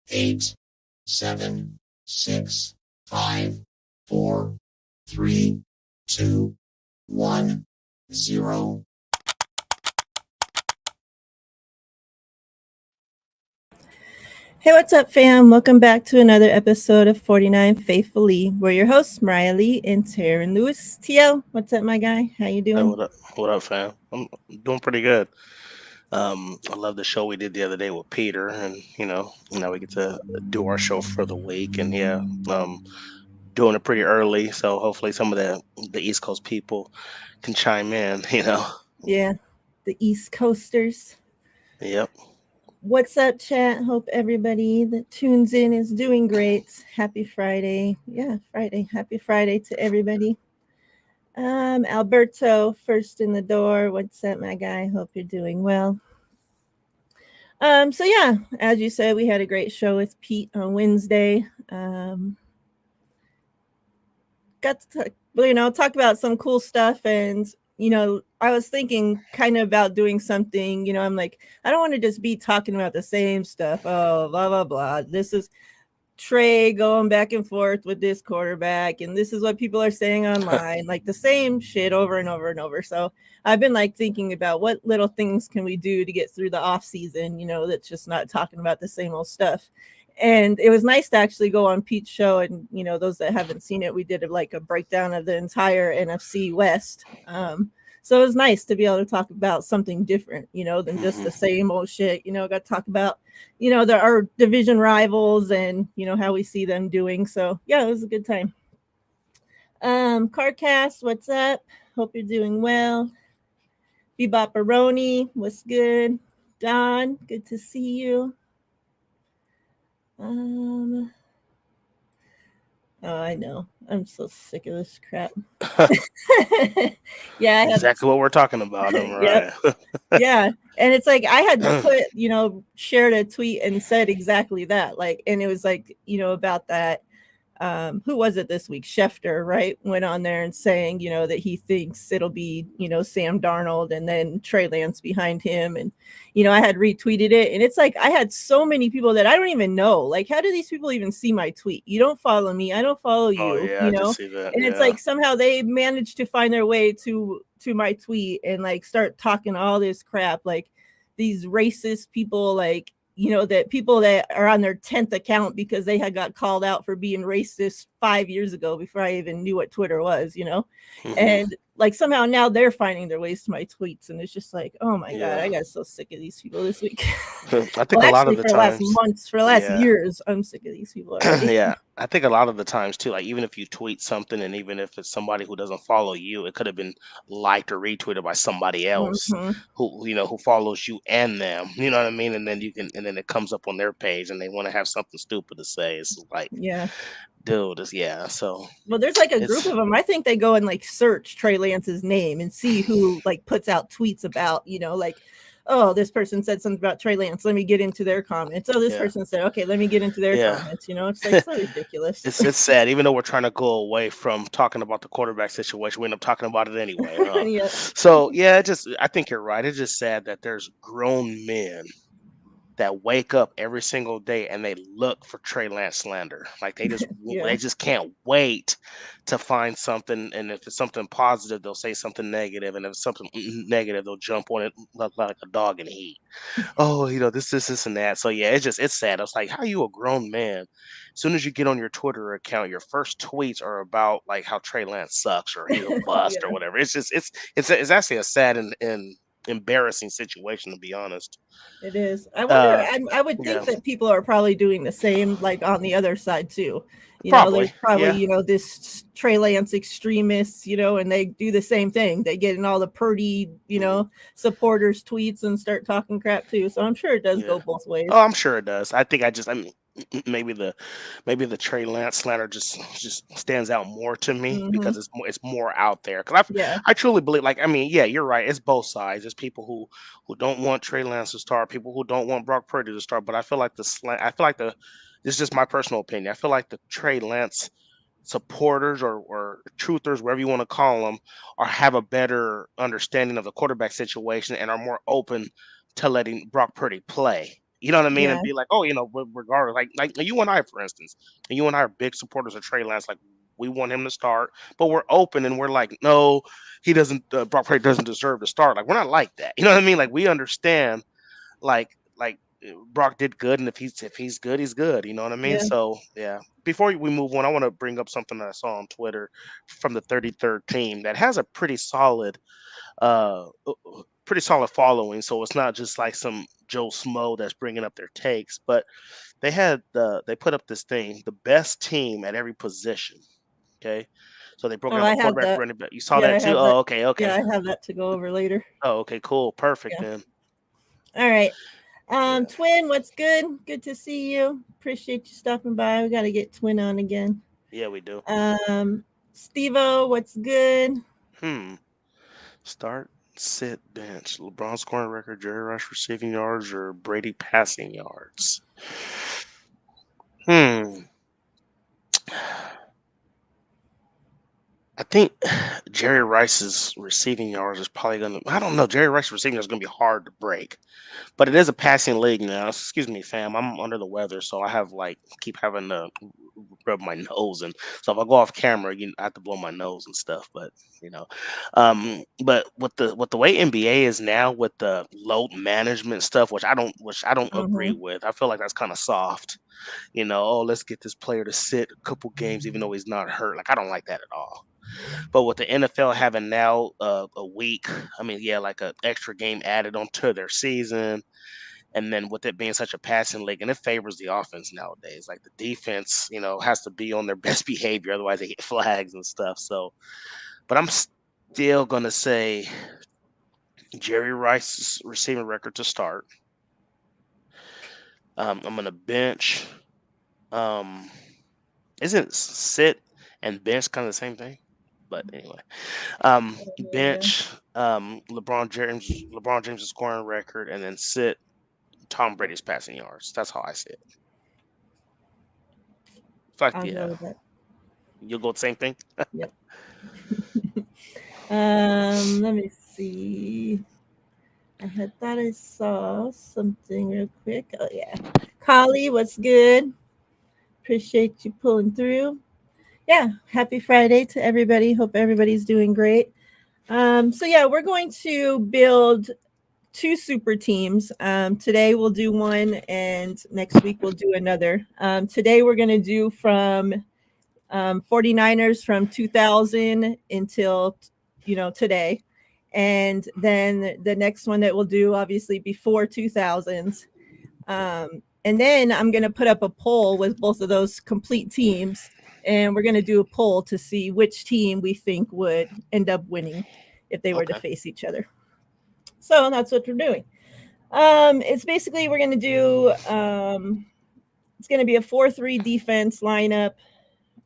eight, seven, six, five, four, three, two, one, zero. Hey, what's up, fam? Welcome back to another episode of 49 Faithfully. We're your hosts, Mariah Lee and Taryn Lewis. TL, what's up, my guy? How you Hey, doing? what up? What up, fam? I'm doing pretty good. I love the show we did the other day with Peter, and now we get to do our show for the week, and yeah, doing it pretty early, so hopefully some of the East Coast people can chime in. Yeah, the East Coasters. Yep. What's up, chat? Hope everybody that tunes in is doing great. Happy Friday. Yeah, Friday. Happy Friday to everybody. Alberto, first in the door. What's up, my guy? Hope you're doing well. So yeah, as you said, we had a great show with Pete on Wednesday. Got to talk about some cool stuff, and I was thinking kind of about doing something. I'm like, I don't want to just be talking about the same stuff. Oh, blah blah blah. This is Trey going back and forth with this quarterback, and this is what people are saying online, like the same shit over and over and over. So I've been like thinking about what little things can we do to get through the off season, that's just not talking about the same old stuff. And it was nice to actually go on Pete's show, and those that haven't seen it, we did like a breakdown of the entire NFC West. So it was nice to be able to talk about something different, than just Hmm. the same old shit. Got to talk about our division rivals, and how we see them doing. So yeah, it was a good time. Carcast, what's up? Hope you're doing well. Bebop what's good? Don, good to see you. um oh, I know, I'm so sick of this crap. Yeah, I had Exactly what we're talking about. yep. Right. Yeah, and it's like I had put, shared a tweet and said exactly that, like, and it was like, about that. Who was it this week? Schefter, right? Went on there and saying, that he thinks it'll be, Sam Darnold and then Trey Lance behind him. And, I had retweeted it. And it's like I had so many people that I don't even know. Like, how do these people even see my tweet? You don't follow me. I don't follow Oh you, yeah, I just see that. And it's Yeah. like somehow they managed to find their way to my tweet and like start talking all this crap, like these racist people, like, that people that are on their 10th account because they had got called out for being racist 5 years ago before I even knew what Twitter was, Hmm. and like somehow now they're finding their ways to my tweets, and it's just like, oh my god, Yeah. I got so sick of these people this week. I think Well, a lot actually, of the for the last times. months, for the last Yeah. years, I'm sick of these people already. Yeah, I think a lot of the times too, like even if you tweet something and even if it's somebody who doesn't follow you, it could have been liked or retweeted by somebody else Hmm. who follows you and them. You know what I mean? And then it comes up on their page and they want to have something stupid to say. It's like, Yeah. dude, yeah. So Well, there's like a group it's of them. I think they go and like search Trey Lance's name and see who like puts out tweets about, like, oh, this person said something about Trey Lance. Let me get into their comments. Oh, this yeah, person said, okay, let me get into their yeah. comments. It's like so ridiculous. It's sad. Even though we're trying to go away from talking about the quarterback situation, we end up talking about it anyway, huh? Yeah. So yeah, I think you're right. It's just sad that there's grown men that wake up every single day and they look for Trey Lance slander. Like Yeah. they just can't wait to find something, and if it's something positive, they'll say something negative, and if it's something negative, they'll jump on it like a dog in heat. Oh, this and that. So yeah, it's sad. It's like, how you a grown man? As soon as you get on your Twitter account, your first tweets are about like how Trey Lance sucks or he's a bust or Yeah. whatever. It's just it's actually a sad and embarrassing situation, to be honest. It is. I wonder. Uh, I would yeah. think that people are probably doing the same, like on the other side too. Probably, There's probably yeah, this Trey Lance extremists, and they do the same thing. They get in all the Purdy, mhm, supporters' tweets and start talking crap too. So I'm sure it does yeah. go both Oh, ways. I'm sure it does. I mean, maybe the Trey Lance slander just stands out more to me Hmm. because it's more out there. Because Yeah. I truly believe, like, I mean, yeah, you're right. It's both sides. There's people who don't want Trey Lance to start, people who don't want Brock Purdy to start. But I feel like I feel like the this is just my personal opinion. I feel like the Trey Lance supporters or truthers, whatever you want to call them, or have a better understanding of the quarterback situation and are more open to letting Brock Purdy play. You know what I mean? Yeah. And be like, oh, regardless, like you and I, for instance, and you and I are big supporters of Trey Lance. Like we want him to start, but we're open and we're like, no, he doesn't. Brock Purdy doesn't deserve to start. Like we're not like that. You know what I mean? Like we understand. Like Brock did good, and if he's good, he's good. You know what I mean? Yeah. So yeah. Before we move on, I want to bring up something that I saw on Twitter from the 33rd team that has a pretty solid following. So it's not just like some Joe Smo that's bringing up their takes, but they put up this thing, the best team at every position. Okay, so they broke Oh, down the I have quarterback, that. running back. You saw Yeah, I that too? have that. Oh, okay, Yeah, okay. I have that to go over later. Oh, okay, cool, perfect Yeah. then. All right. Yeah. Twin, what's good? Good to see you. Appreciate you stopping by. We got to get Twin on again. Yeah, we do. Steve-O, what's good? Start, sit, bench. LeBron scoring record, Jerry Rice receiving yards, or Brady passing yards. I think Jerry Rice's receiving yards is probably gonna. I don't know. Jerry Rice's receiving yards is gonna be hard to break, but it is a passing league now. Excuse me, fam. I'm under the weather, so I have keep having to rub my nose, and so if I go off camera, I have to blow my nose and stuff. But but with the way NBA is now with the load management stuff, which I don't agree Mhm. with. I feel like that's kind of soft. Oh, let's get this player to sit a couple games even though he's not hurt. Like I don't like that at all. But with the NFL having now a week, I mean, yeah, like an extra game added onto their season, and then with it being such a passing league, and it favors the offense nowadays. Like the defense, has to be on their best behavior, otherwise they get flags and stuff. So, but I'm still gonna say Jerry Rice's receiving record to start. I'm gonna bench. Um, isn't sit and bench kind of the same thing? But anyway, bench LeBron James' scoring record, and then sit Tom Brady's passing yards. That's how I see it. Fuck I'll go yeah, with that. you'll go with the same thing. Yep. Let me see. I had thought I saw something real quick. Oh yeah. Collie, what's good? Appreciate you pulling through. Yeah, happy Friday to everybody. Hope everybody's doing great. So yeah, we're going to build two super teams. Today we'll do one, and next week we'll do another. Today we're going to do from 49ers from 2000 until today, and then the next one that we'll do obviously before 2000s. And then I'm going to put up a poll with both of those complete teams, and we're going to do a poll to see which team we think would end up winning if they were to Okay. face each other. So that's what we're doing. It's basically we're going to do it's going to be a 4-3 defense lineup.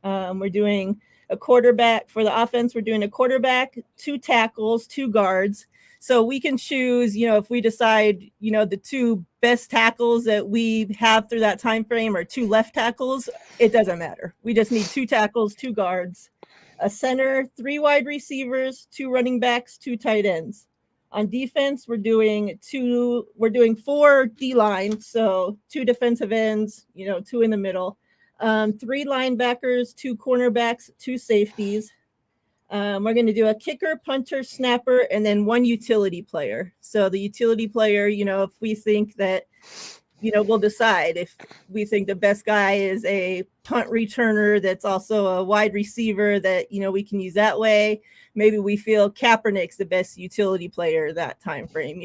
We're doing a quarterback for the offense. We're doing a quarterback, 2 tackles, 2 guards. So we can choose, if we decide, the 2 best tackles that we have through that time frame are 2 left tackles. It doesn't matter. We just need 2 tackles, 2 guards, a center, 3 wide receivers, 2 running backs, 2 tight ends. On defense, we're doing 4 D line, so 2 defensive ends, 2 in the middle. 3 linebackers, 2 cornerbacks, 2 safeties. We're going to do a kicker, punter, snapper, and then 1 utility player. So the utility player, if we think that, we'll decide if we think the best guy is a punt returner that's also a wide receiver that, we can use that way. Maybe we feel Kaepernick's the best utility player that time frame.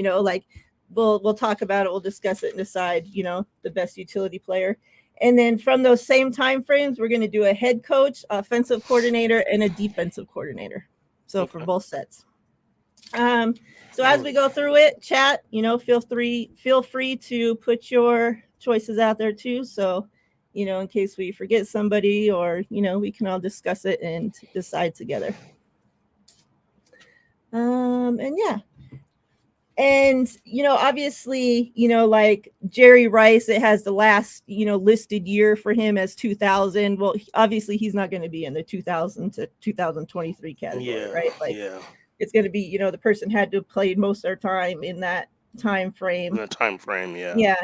We'll talk about it. We'll discuss it and decide, the best utility player. And then from those same time frames, we're going to do a head coach, offensive coordinator, and a defensive coordinator. So for both sets. So as we go through it, chat, feel free to put your choices out there too. So, in case we forget somebody, or, we can all discuss it and decide together. And yeah. And, obviously, like Jerry Rice, it has the last, listed year for him as 2000. Well, obviously he's not going to be in the 2000 to 2023 category, right? Like Yeah. it's going to be, the person had to have played most of their time in that time frame. In a time frame, yeah. Yeah.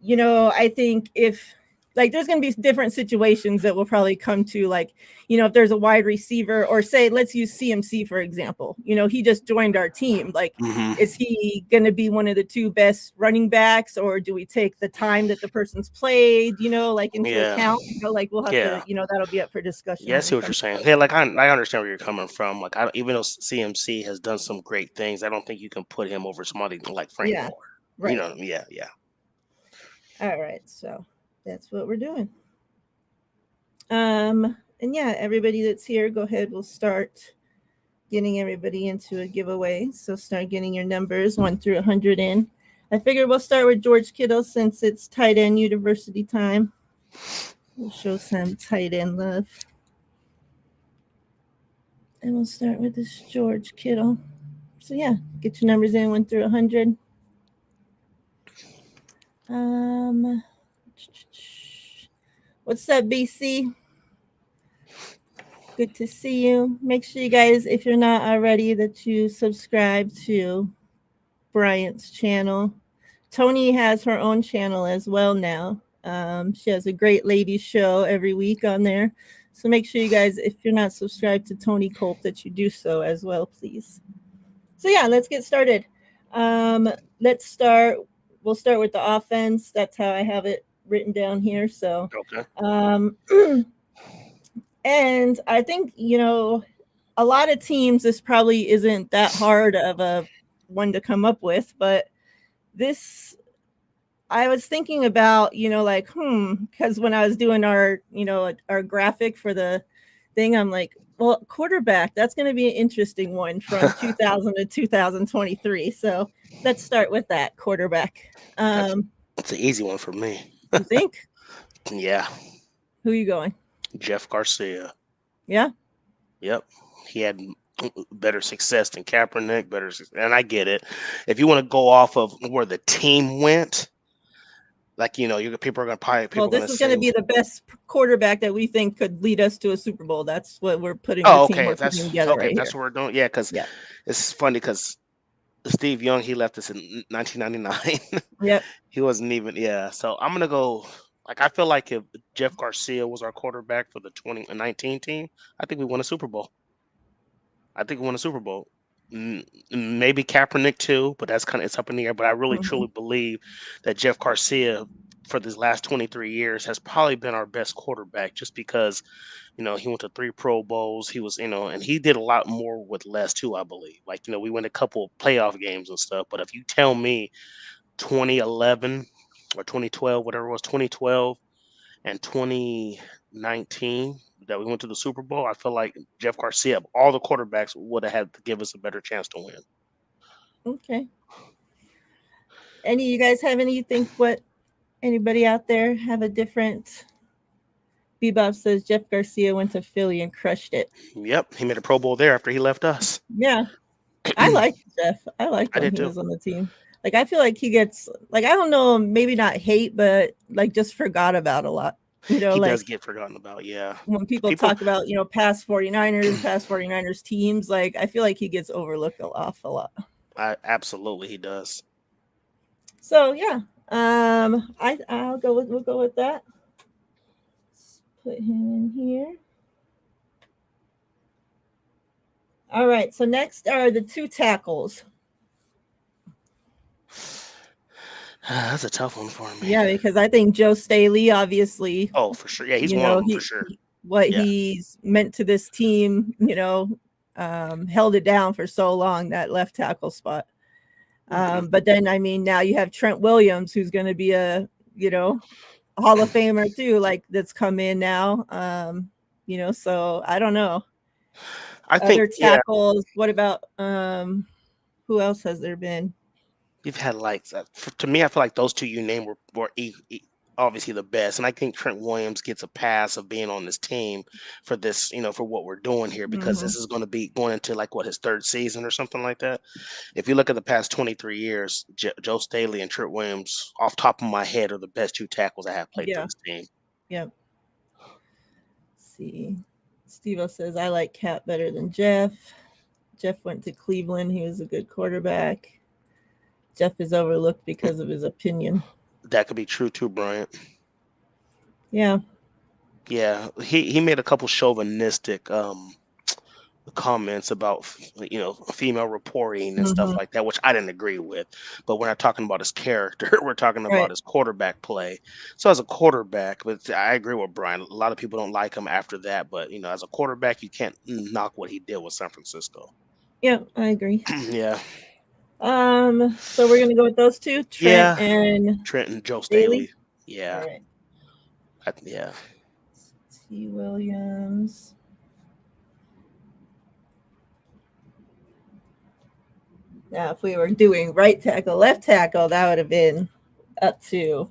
I think if like there's going to be different situations that will probably come to, like, if there's a wide receiver, or say, let's use CMC, for example, he just joined our team. Like, is he going to be one of the two best running backs, or do we take the time that the person's played, like into account, like we'll have to, that'll be up for discussion. Yeah, I see what you're saying. Yeah, like I understand where you're coming from. Like, even though CMC has done some great things, I don't think you can put him over somebody like Frank Moore. Right. Yeah. All right, so that's what we're doing. And yeah, everybody that's here, go ahead. We'll start getting everybody into a giveaway. So start getting your numbers 1 through 100 in. I figured we'll start with George Kittle since it's tight end university time. We'll show some tight end love. And we'll start with this George Kittle. So yeah, get your numbers in 1 through 100. What's up, BC? Good to see you. Make sure you guys, if you're not already, that you subscribe to Bryant's channel. Tony has her own channel as well now. She has a great ladies show every week on there. So make sure you guys, if you're not subscribed to Tony Culp, that you do so as well, please. So yeah, let's get started. We'll start with the offense. That's how I have it written down here. So okay. And I think, a lot of teams, this probably isn't that hard of a one to come up with, but this, I was thinking about, because when I was doing our graphic for the thing, I'm like, well, quarterback, that's going to be an interesting one from 2000 to 2023. So let's start with that, quarterback. That's an easy one for me. You think? Yeah. Who are you going? Jeff Garcia. Yeah? Yep. He had better success than Kaepernick, and I get it. If you want to go off of where the team went, like, people are going to probably. Well, this is going to be the best quarterback that we think could lead us to a Super Bowl. That's what we're putting. Oh, the team okay. we're putting together right That's here. what we're doing. Yeah, because it's funny because Steve Young, he left us in 1999. Yep. He wasn't even. Yeah. So I'm gonna go. Like, I feel like if Jeff Garcia was our quarterback for the 2019 team, I think we won a Super Bowl. Maybe Kaepernick too, but it's up in the air. But I really truly believe that Jeff Garcia for these last 23 years has probably been our best quarterback, just because he went to 3 Pro Bowls. He was, and he did a lot more with less too, I believe. Like, we won a couple of playoff games and stuff. But if you tell me 2011 or 2012, whatever it was, 2012 and 2019 that we went to the Super Bowl, I feel like Jeff Garcia, all the quarterbacks, would have had to give us a better chance to win. Okay. You guys have any? You think what? Anybody out there have a different? Bebop says Jeff Garcia went to Philly and crushed it. Yep, he made a Pro Bowl there after he left us. Yeah, I like Jeff. I liked when he was on the team. Like, I feel like he gets, like, I don't know, maybe not hate, but like just forgot about a lot. He does get forgotten about, yeah. When people talk about, past 49ers teams, like, I feel like he gets overlooked a lot. Absolutely, he does. So yeah, we'll go with that. Let's put him in here. All right, so next are the 2 tackles. That's a tough one for me. Yeah, because I think Joe Staley, obviously. Oh, for sure. Yeah, he's one of them, for sure. He's meant to this team, held it down for so long, that left tackle spot. But then, now you have Trent Williams, who's going to be a, Hall of Famer too, like, that's come in now. So I don't know. I think other tackles. Yeah. What about who else has there been? You've had, like, to me, I feel like those 2 you named were obviously the best, and I think Trent Williams gets a pass of being on this team for this, for what we're doing here, because this is going to be going into, like, his 3rd season or something like that. If you look at the past 23 years, Joe Staley and Trent Williams, off top of my head, are the best 2 tackles I have played for this team. Yep. Let's see. Steve-O says, I like Cap better than Jeff. Jeff went to Cleveland. He was a good quarterback. Jeff is overlooked because of his opinion. That could be true too, Bryant. Yeah. Yeah, he made a couple chauvinistic comments about female reporting and stuff Mhm. like that, which I didn't agree with. But we're not talking about his character; we're talking about Right. his quarterback play. So as a quarterback, but I agree with Brian. A lot of people don't like him after that, but as a quarterback, you can't knock what he did with San Francisco. Yeah, I agree. Yeah, So we're gonna go with those two, Trent yeah. and Trent and Joe Staley. Staley. Yeah, All right. yeah. T. Williams. Now, if we were doing right tackle, left tackle, that would have been up to.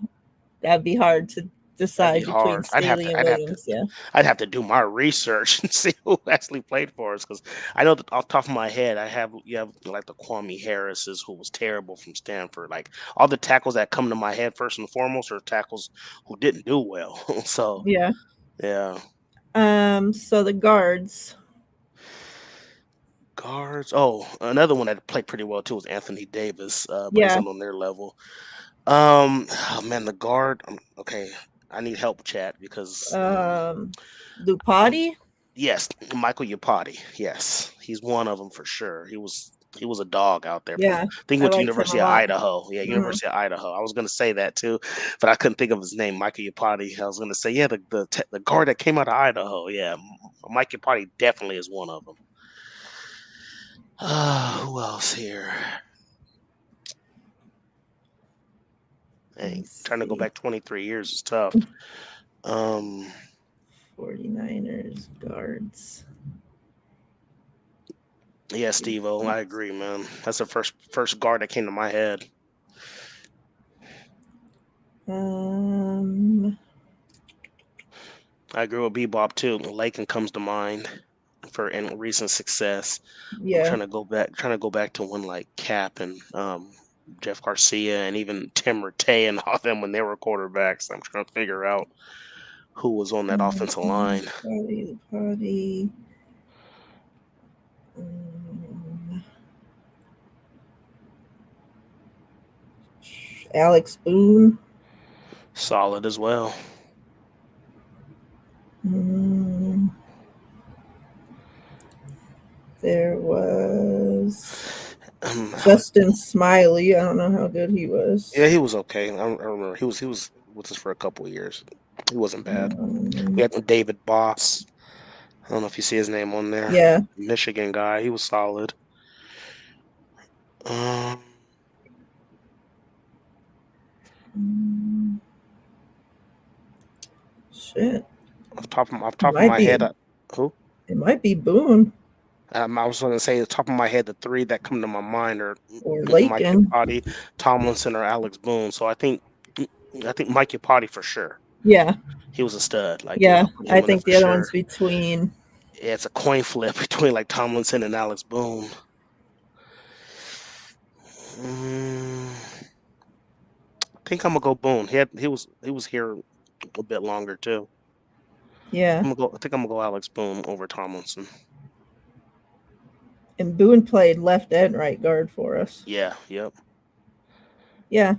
That'd be hard to That'd decide be between hard. I'd have Staley to. and I'd have to. Williams. Yeah. I'd have to do my research and see who actually played for us because I know that off the top of my head, you have like the Kwame Harris's who was terrible from Stanford. Like all the tackles that come to my head first and foremost are tackles who didn't do well. So Yeah. yeah, So the guards. guards. Oh, another one that played pretty well too was Anthony Davis, but he's Yeah. not on their level. Oh man, the guard. Okay, I need help, chat, because Lupati. yes, Michael Yapati. Yes, he's one of them for sure. He was a dog out there from Yeah, I think he I went to liked him a University of lot. Idaho. Yeah, Mhm. University of Idaho. I was gonna say that too, but I couldn't think of his name, Michael Yapati. I was gonna say the guard that came out of Idaho. Yeah, Mike Yapati definitely is one of them. Who else here? Hey, Let's trying to go see. back 23 years is tough. Um, 49ers guards. yeah, Steve-O, I agree, man. That's the first guard that came to my head. I agree with Bebop too. Lakin comes to mind for in recent success. I'm Yeah. trying to go back to when like Cap and Jeff Garcia and even Tim Rattay and all them when they were quarterbacks. I'm trying to figure out who was on that offensive line. Lupati. Alex Boone. Solid as well. There was Justin Smiley. I don't know how good he was. Yeah, he was okay. I remember he was with us for a couple of years. He wasn't bad. We had David Boss. I don't know if you see his name on there. Yeah. Michigan guy. He was solid. Shit. Off top of my head, who? It might be Boone. I was going to say, the top of my head, the three that come to my mind are Mike Lakin. Yapati, Tomlinson, or Alex Boone. So I think Mike Yapati for sure. Yeah. He was a stud. Like yeah, I for think the other sure. one's between. Yeah, it's a coin flip between like Tomlinson and Alex Boone. I think I'm gonna go Boone. He was here a bit longer too. Yeah. I think I'm gonna go Alex Boone over Tomlinson. And Boone played left and right guard for us. Yeah. Yep. Yeah.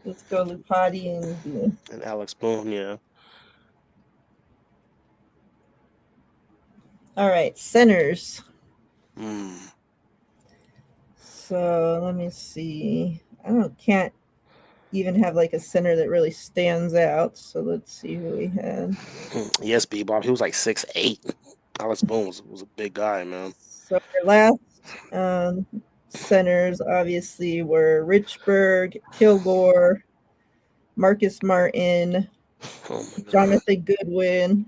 Let's go Lupati and Boone. And Alex Boone. Yeah. All right, centers. Mm. So let me see. Can't even have like a center that really stands out. So let's see who we had. Yes, Bebop. He was like 6'8". Alex Boone was a big guy, man. So our last centers obviously were Richburg, Kilgore, Marcus Martin, Jonathan Goodwin.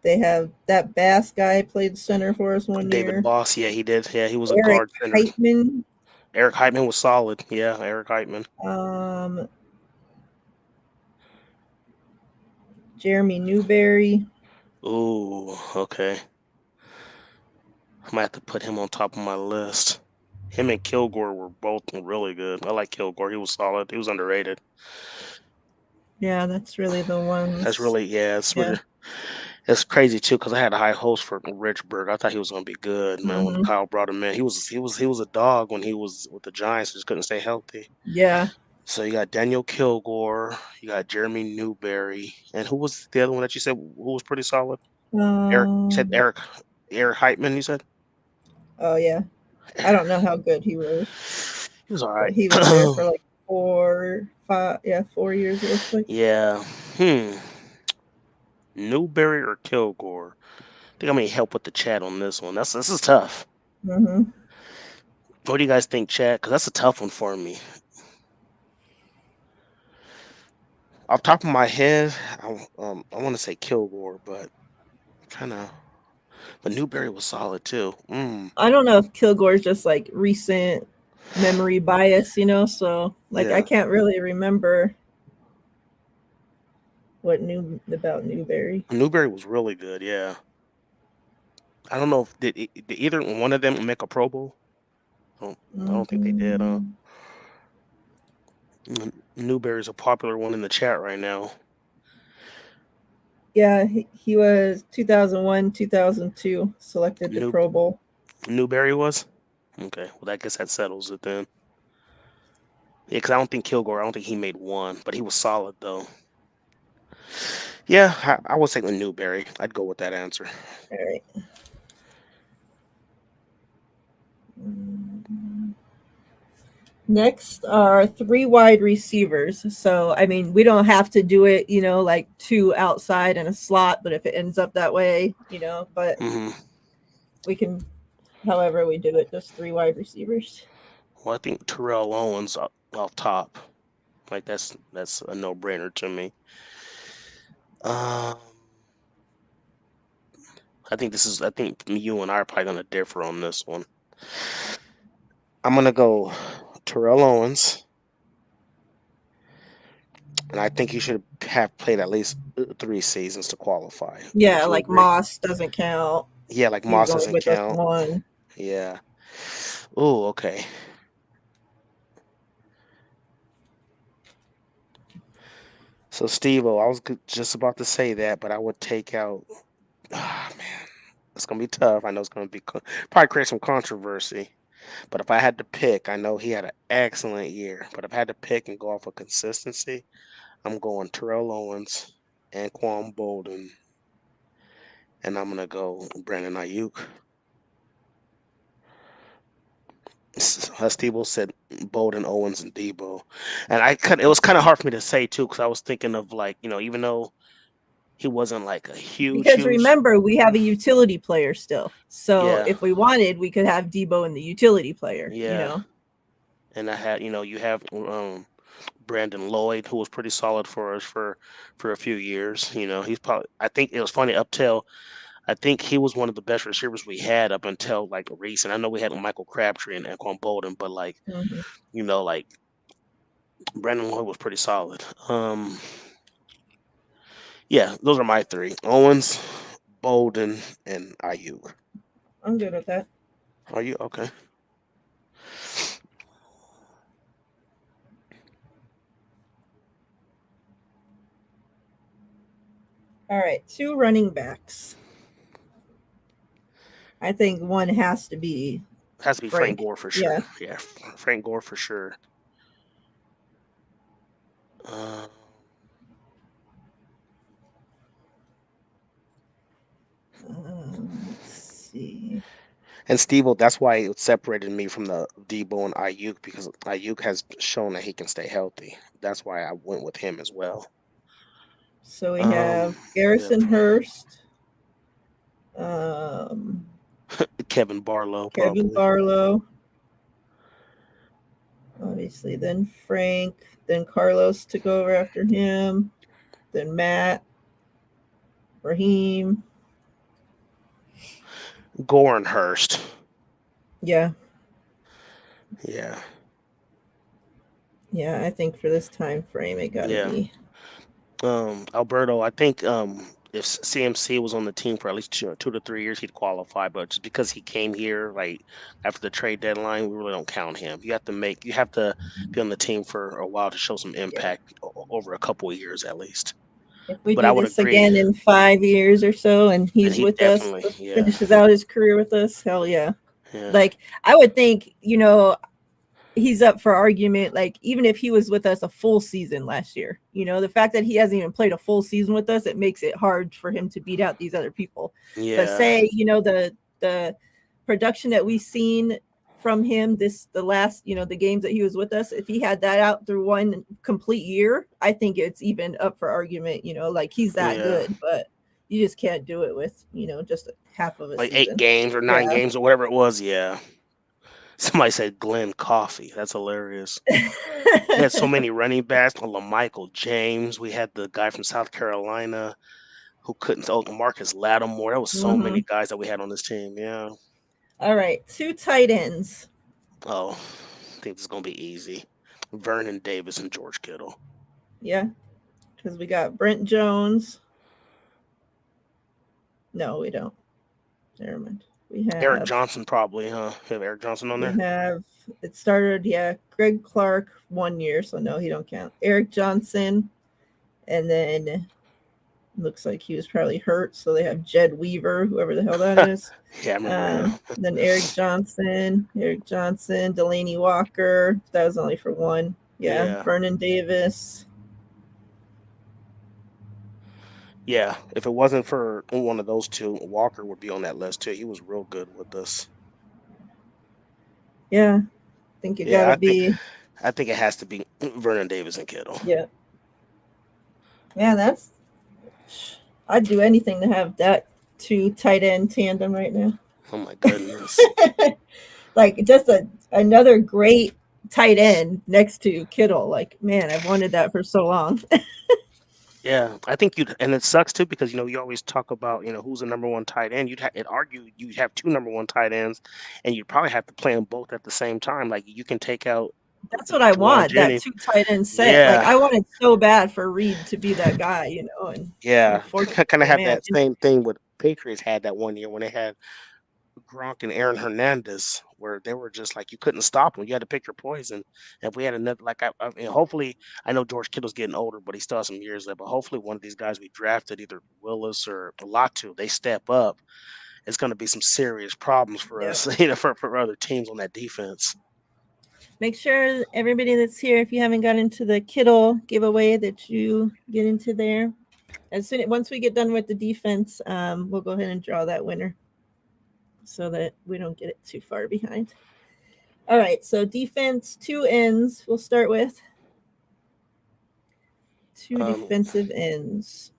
They have that Bass guy played center for us one year. David Boss, yeah, he did. Yeah, he was Eric a guard center. Heitman. Eric Heitman was solid. Yeah, Eric Heitman. Jeremy Newberry. Ooh, okay. I might have to put him on top of my list. Him and Kilgore were both really good. I like Kilgore. He was solid. He was underrated. Yeah, that's really the one. That's really, yeah, it's really. It's crazy too because I had a high hopes for Richburg. I thought he was gonna be good, man. When Hmm. Kyle brought him in, he was a dog when he was with the Giants. Just couldn't stay healthy. Yeah. So you got Daniel Kilgore, you got Jeremy Newberry, and who was the other one that you said who was pretty solid? Eric, you said Um. Eric Heitman. You said Oh yeah. I don't know how good he was, he was all but right. he was there for like 4, 5, yeah, 4 years. It looks like. Yeah. Newberry or Kilgore? I think I may help with the chat on this one. This is tough. Hmm. What do you guys think, chat? Because that's a tough one for me. Off top of my head, I want to say Kilgore, but kind of. But Newberry was solid too. I don't know if Kilgore's just like recent memory bias, so like I Yeah. can't really remember what new about Newberry. Newberry was really good. Yeah. I don't know if did either one of them make a Pro Bowl. I don't think they did. Mm, Newberry's a popular one in the chat right now. yeah, he was 2001, 2002 selected to New Pro Bowl. Newberry was okay. Well, I guess that settles it then. Yeah, because I don't think Kilgore. I don't think he made one, but he was solid though. Yeah, I would say the Newberry. I'd go with that answer. All right. Mm. Next are 3 wide receivers. So, I mean, we don't have to do it, like 2 outside and a slot, but if it ends up that way, but hmm we can, however we do it, just 3 wide receivers. Well, I think Terrell Owens off top. Like that's a no brainer to me. Um, I think you and I are probably gonna differ on this one. I'm gonna go Terrell Owens, and I think he should have played at least 3 seasons to qualify. Would Yeah, you like agree? Moss doesn't count. Yeah, like He was Moss only doesn't with us count. 1. Yeah. Oh, okay. So Steve-O, I was just about to say that, but I would take out. Ah, man, it's gonna be tough. I know it's gonna be probably create some controversy. But if I had to pick, I know he had an excellent year. But if I had to pick and go off of consistency, I'm going Terrell Owens, Anquan Bolden, and I'm gonna go Brandon Ayuk. As Debo said, Bolden, Owens, and Debo, and it was kind of hard for me to say too because I was thinking of like even though he wasn't like a huge, Because huge, remember, we have a utility player still. So yeah, if we wanted, we could have Debo in the utility player. yeah, and I had you have Brandon Lloyd, who was pretty solid for us for a few years. He's probably. I think it was funny up till I think he was one of the best receivers we had up until like recent. I know we had Michael Crabtree and Anquan Bolden, but like Hmm. like Brandon Lloyd was pretty solid. Yeah, those are my three: Owens, Bolden, and Ayuk. I'm good with that. Are you okay? All right, 2 running backs. I think one has to be Has to be Frank Frank. Gore for Yeah. sure. Yeah, Frank Gore for sure. Uh, Let's see. And Steve, that's why it separated me from the Debo and Ayuk because Ayuk has shown that he can stay healthy. That's why I went with him as well. So we Um, have yeah, Garrison Hurst, um, Kevin Barlow Kevin probably. Barlow, obviously, then Frank, then Carlos took over after him, then Matt, Raheem. Gore and Hurst. Yeah. Yeah, Yeah, I think for this time frame, it got to yeah. be. Alberto, I think if CMC was on the team for at least 2 to 3 years, he'd qualify. But just because he came here like after the trade deadline, we really don't count him. You have to be on the team for a while to show some Yeah. impact over a couple of years at least. If we But I do would this agree. again in 5 years or so, and And he's he with us, definitely, yeah, finishes out his career with us, hell yeah. yeah, Like I would think, he's up for argument. Like even if he was with us a full season last year, the fact that he hasn't even played a full season with us, it makes it hard for him to beat out these other people. But yeah, say, the production that we've seen from him the last, the games that he was with us, if he had that out through one complete year, I think it's even up for argument, like he's that yeah. good, but you just can't do it with, just half of a Like 8 season. games or 9 Yeah. games or whatever it was. Yeah. Somebody said Glenn Coffey. That's hilarious. We had so many running backs. LaMichael James. We had the guy from South Carolina who couldn't. Oh, Marcus Lattimore. There was so many Mhm. guys that we had on this team. Yeah. All right, 2 tight ends. Oh, I think this is gonna be easy. Vernon Davis and George Kittle. Yeah, because we got Brent Jones. No, we don't. Never mind. We Eric have Johnson probably, huh? You have Eric Johnson on we there? have it started, Greg Clark 1 year, so no, he don't count. Eric Johnson, and then looks like he was probably hurt, so they have Jed Weaver, whoever the hell that is. Yeah, I remember him. Then Eric Johnson, Delaney Walker. That was only for one. Yeah, Yeah. Vernon Davis. Yeah. If it wasn't for one of those two, Walker would be on that list too. He was real good with us. Yeah, I think it Yeah, gotta be. I think it has to be Vernon Davis and Kittle. Yeah, man, I'd do anything to have that 2 tight end tandem right now. Oh my goodness. Like just another great tight end next to Kittle. Like, man, I've wanted that for so long. Yeah, I think and it sucks too because you always talk about who's the number one tight end. It argue you'd have 2 number one tight ends, and you'd probably have to play them both at the same time. Like you can take out That's what I Jawan want, that Jennings. 2 tight end set. Like Yeah, I wanted so bad for Reed to be that guy, and yeah. Kind of unfortunately, have man. that same thing with Patriots had that one year when they had Gronk and Aaron Hernandez, where they were just like you couldn't stop them. You had to pick your poison. And if we had another, like I mean, hopefully, I know George Kittle's getting older, but he still has some years left. But hopefully, one of these guys we drafted, either Willis or Latu, they step up. It's going to be some serious problems for Yeah. us, for other teams on that defense. Make sure everybody that's here, if you haven't got into the Kittle giveaway, that you get into there. Once we get done with the defense, we'll go ahead and draw that winner so that we don't get it too far behind. All right, so defense, 2 ends. We'll start with 2 defensive ends.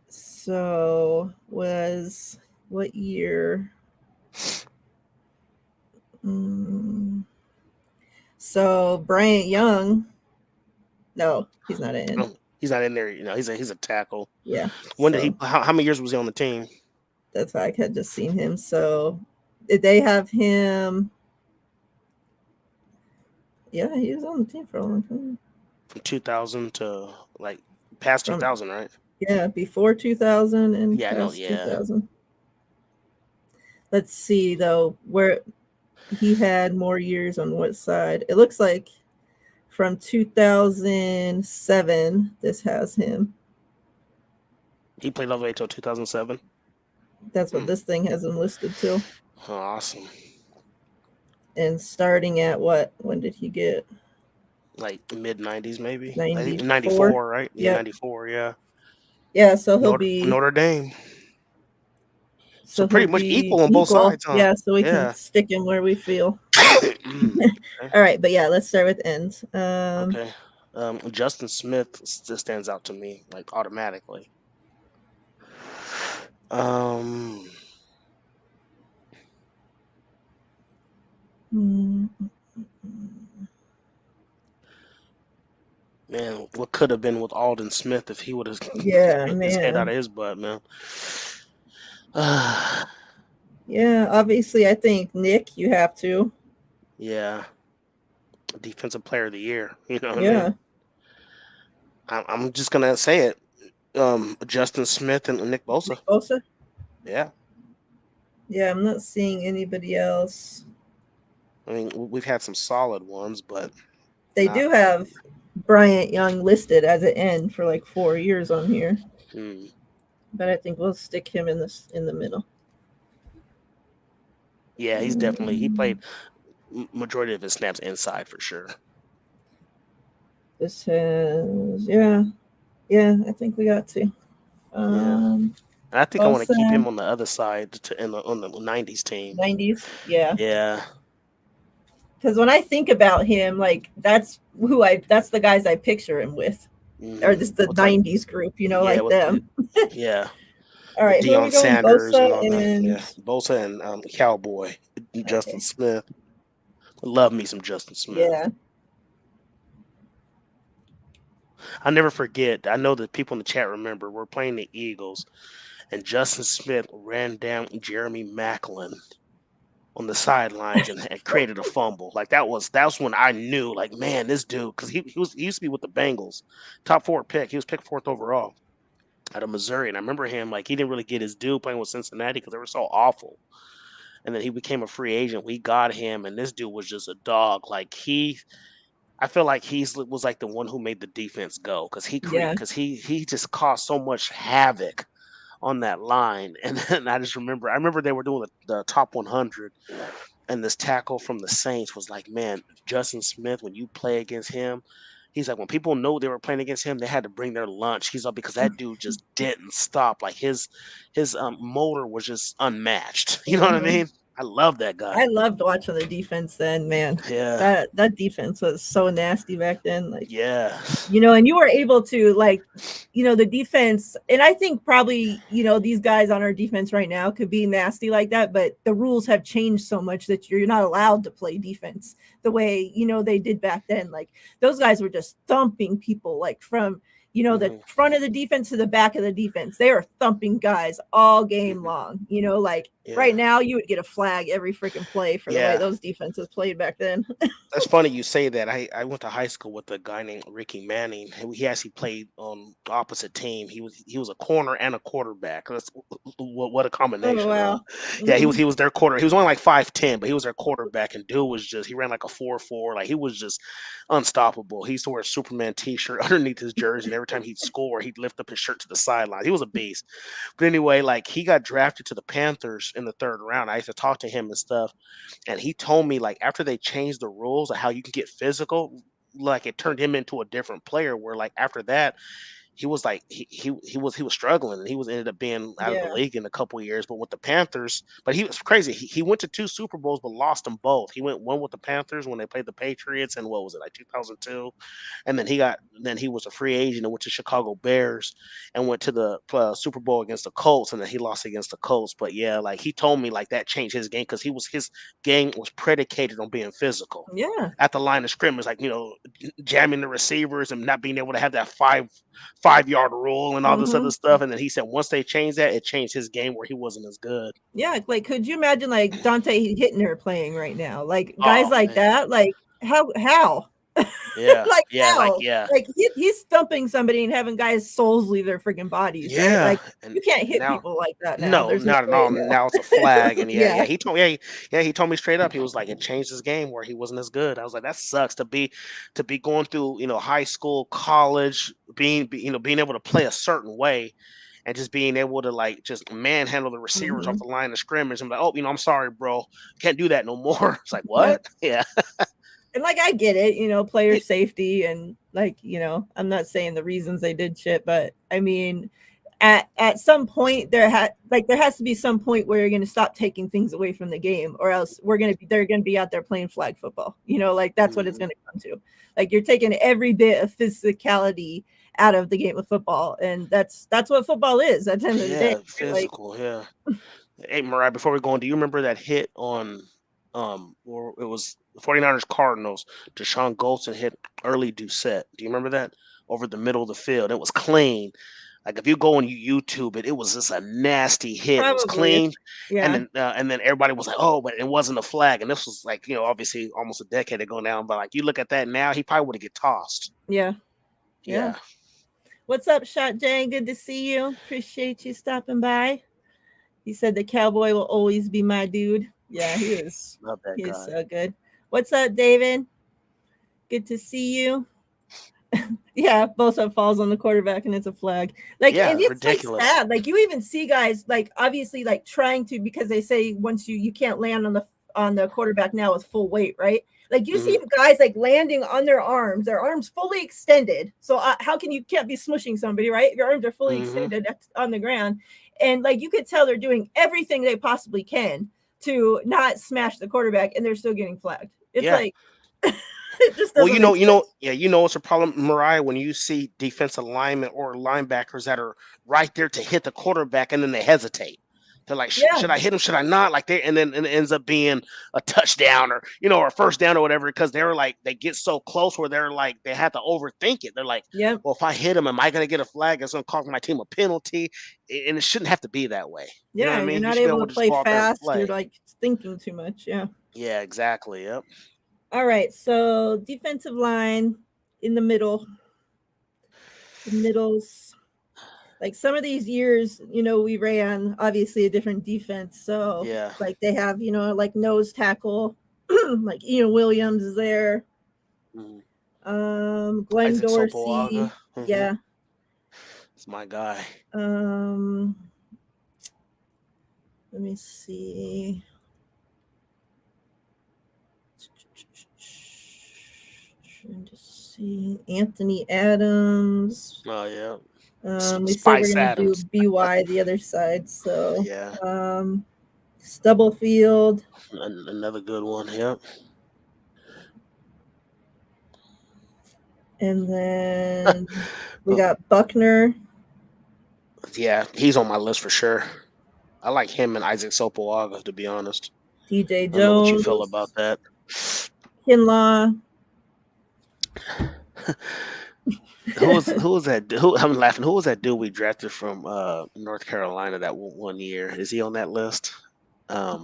So was what year? So Bryant Young. No, he's not in. Oh, he's not in there. He's a tackle. Yeah. When did he? How many years was he on the team? That's why I had just seen him. So did they have him? Yeah, he was on the team for a long time. From 2000 to like past 2000, right? Yeah, before 2000 and Yeah, I know. Yeah. 2000. Let's see though where he had more years on what side. It looks like from 2007 this has him. He played all the way until 2007. That's what this thing has him listed till. Oh, awesome. And starting at what? When did he get? Like mid 90s, maybe. 94, right? Yeah, 94. Yeah. Yeah, so he'll be Notre Dame. So pretty he'll much be equal on both sides, huh? Yeah, so we can stick him where we feel. Okay. All right, but yeah, let's start with ends. Okay. Justin Smith still stands out to me like automatically. Man, what could have been with Aldon Smith if he would have his head out of his butt, man. Yeah, obviously, I think Nick, you have to. Yeah, defensive player of the year. You know what Yeah. I mean? I'm just gonna say it. Justin Smith and Nick Bosa. Nick Bosa? Yeah. Yeah, I'm not seeing anybody else. I mean, we've had some solid ones, but they do have Bryant Young listed as an end for like 4 years on here, but I think we'll stick him in the middle. Yeah, he's definitely he played majority of his snaps inside for sure. This has yeah, I think we got to. And I think I want to keep Bosa, him on the other side on the 90s team. 90s, yeah. Yeah. Because when I think about him, like that's the guys I picture him with, or just the What's like 90s group, you know, yeah, like with them. yeah, All with right, who are we Deion going? Sanders and all Bosa that. and Yeah, Bosa and Cowboy, Justin okay. Smith. Love me some Justin Smith. Yeah. I'll never forget. I know that people in the chat remember. We're playing the Eagles, and Justin Smith ran down Jeremy Maclin on the sidelines and created a fumble. Like that was when I knew, like, man, this dude, because he used to be with the Bengals, top 4 pick. He was picked 4th overall out of Missouri, and I remember him like he didn't really get his due playing with Cincinnati because they were so awful. And then he became a free agent. We got him, and this dude was just a dog. Like I feel like was like the one who made the defense go because he just caused so much havoc on that line. And then I remember they were doing the top 100, and this tackle from the Saints was like, man, Justin Smith, when you play against him, he's like, when people know they were playing against him, they had to bring their lunch. He's like, because that dude just didn't stop. Like his motor was just unmatched. You know what I mean? I love that guy. I loved watching the defense then, man. Yeah. That defense was so nasty back then. Like, yeah. You know, and you were able to, like, you know, the defense, and I think probably, you know, these guys on our defense right now could be nasty like that, but the rules have changed so much that you're not allowed to play defense the way, you know, they did back then. Like those guys were just thumping people, like from, you know, the front of the defense to the back of the defense. They were thumping guys all game long, you know, like right now you would get a flag every freaking play for the way those defenses played back then. That's funny you say that. I went to high school with a guy named Ricky Manning. He actually played on the opposite team. He was a corner and a quarterback. That's what a combination. Oh, wow. Yeah, he was their quarter. He was only like 5'10", but he was their quarterback, and dude was just he ran like a 4.4. Like he was just unstoppable. He used to wear a Superman t-shirt underneath his jersey, and every time he'd score, he'd lift up his shirt to the sideline. He was a beast. But anyway, like he got drafted to the Panthers in the 3rd round. I used to talk to him and stuff, and he told me like after they changed the rules of how you can get physical, like it turned him into a different player. Where like after that, he was like he was struggling, and he ended up being out of the league in a couple of years. But with the Panthers, but he was crazy. He went to 2 Super Bowls, but lost them both. He went one with the Panthers when they played the Patriots, and what was it, like 2002? And then he was a free agent and went to Chicago Bears and went to the Super Bowl against the Colts, and then he lost against the Colts. But yeah, like he told me like that changed his game because his game was predicated on being physical. Yeah. At the line of scrimmage, like, you know, jamming the receivers and not being able to have that 5-yard rule and all this other stuff. And then he said once they changed that, it changed his game where he wasn't as good. Yeah, like could you imagine like Dante Hittner playing right now? Like guys like that, like how? Yeah. like yeah, how? like he's thumping somebody and having guys' souls leave their freaking bodies. Yeah. Right? Like and you can't hit people like that now. No, There's not at way, all. no. Now it's a flag, and Yeah. he told me straight up. He was like, it changed his game where he wasn't as good. I was like, that sucks to be going through, you know, high school, college, being able to play a certain way, and just being able to like just manhandle the receivers off the line of scrimmage. I'm like, oh, you know, I'm sorry, bro, can't do that no more. It's like, what? Yeah. And like I get it, you know, player safety and like, you know, I'm not saying the reasons they did shit, but I mean, at some point there has to be some point where you're going to stop taking things away from the game, or else they're going to be out there playing flag football. You know, like that's what it's going to come to. Like you're taking every bit of physicality out of the game of football, and that's what football is at the end of the day. Physical, yeah. Hey, Mariah, before we go on, do you remember that hit on or it was the 49ers Cardinals? Deshaun Goldson hit Early Doucette. Do you remember that? Over the middle of the field. It was clean. Like if you go on YouTube it, was just a nasty hit. Probably. It was clean. Yeah. And then everybody was like, oh, but it wasn't a flag. And this was like, you know, obviously almost a decade ago now. But like you look at that now, he probably would have get tossed. Yeah. What's up, Shot Jay? Good to see you. Appreciate you stopping by. He said the Cowboy will always be my dude. Yeah, he is. Love that he guy. is so good. What's up, David? Good to see you. Yeah, Bosa falls on the quarterback and it's a flag. Like, Yeah, and it's like ridiculous. sad. Like, you even see guys like obviously like trying to, because they say once you can't land on the quarterback now with full weight, right? Like you see guys like landing on their arms fully extended. So how can you can't be smushing somebody, right? Your arms are fully extended on the ground, and like you could tell they're doing everything they possibly can to not smash the quarterback, and they're still getting flagged. It's Yeah. like it just Well, doesn't make sense. it's a problem, Mariah, when you see defensive linemen or linebackers that are right there to hit the quarterback and then they hesitate. They're like, Yeah, should I hit him? Should I not? Like and then it ends up being a touchdown or or a first down or whatever because they're like they get so close where they're like they have to overthink it. They're like, yep. well, if I hit him, am I going to get a flag? It's going to cost my team a penalty, and it shouldn't have to be that way. You know what Yeah, I you're mean? You not should be able able to to just play go out there and fast. You're play. like thinking too much. Yeah. Yeah, exactly. Yep. All right. So defensive line in the middle. The middles. Like some of these years, we ran obviously a different defense. So Yeah. like they have, like nose tackle, like Ian Williams is there. Mhm. Glenn Isaac Dorsey. Sopoaga. Yeah. It's my guy. Let me see. Trying to see Anthony Adams. Oh yeah. We said we're Spice gonna do Adams. BY the other side. So Yeah. Stubblefield. Another good one. Yep. And then we got Buckner. Yeah, he's on my list for sure. I like him and Isaac Sopoaga, to be honest. DJ I don't know what you feel Jones. about that. Kinlaw. Who was that? I'm laughing. Who was that dude we drafted from North Carolina that one year? Is he on that list? Help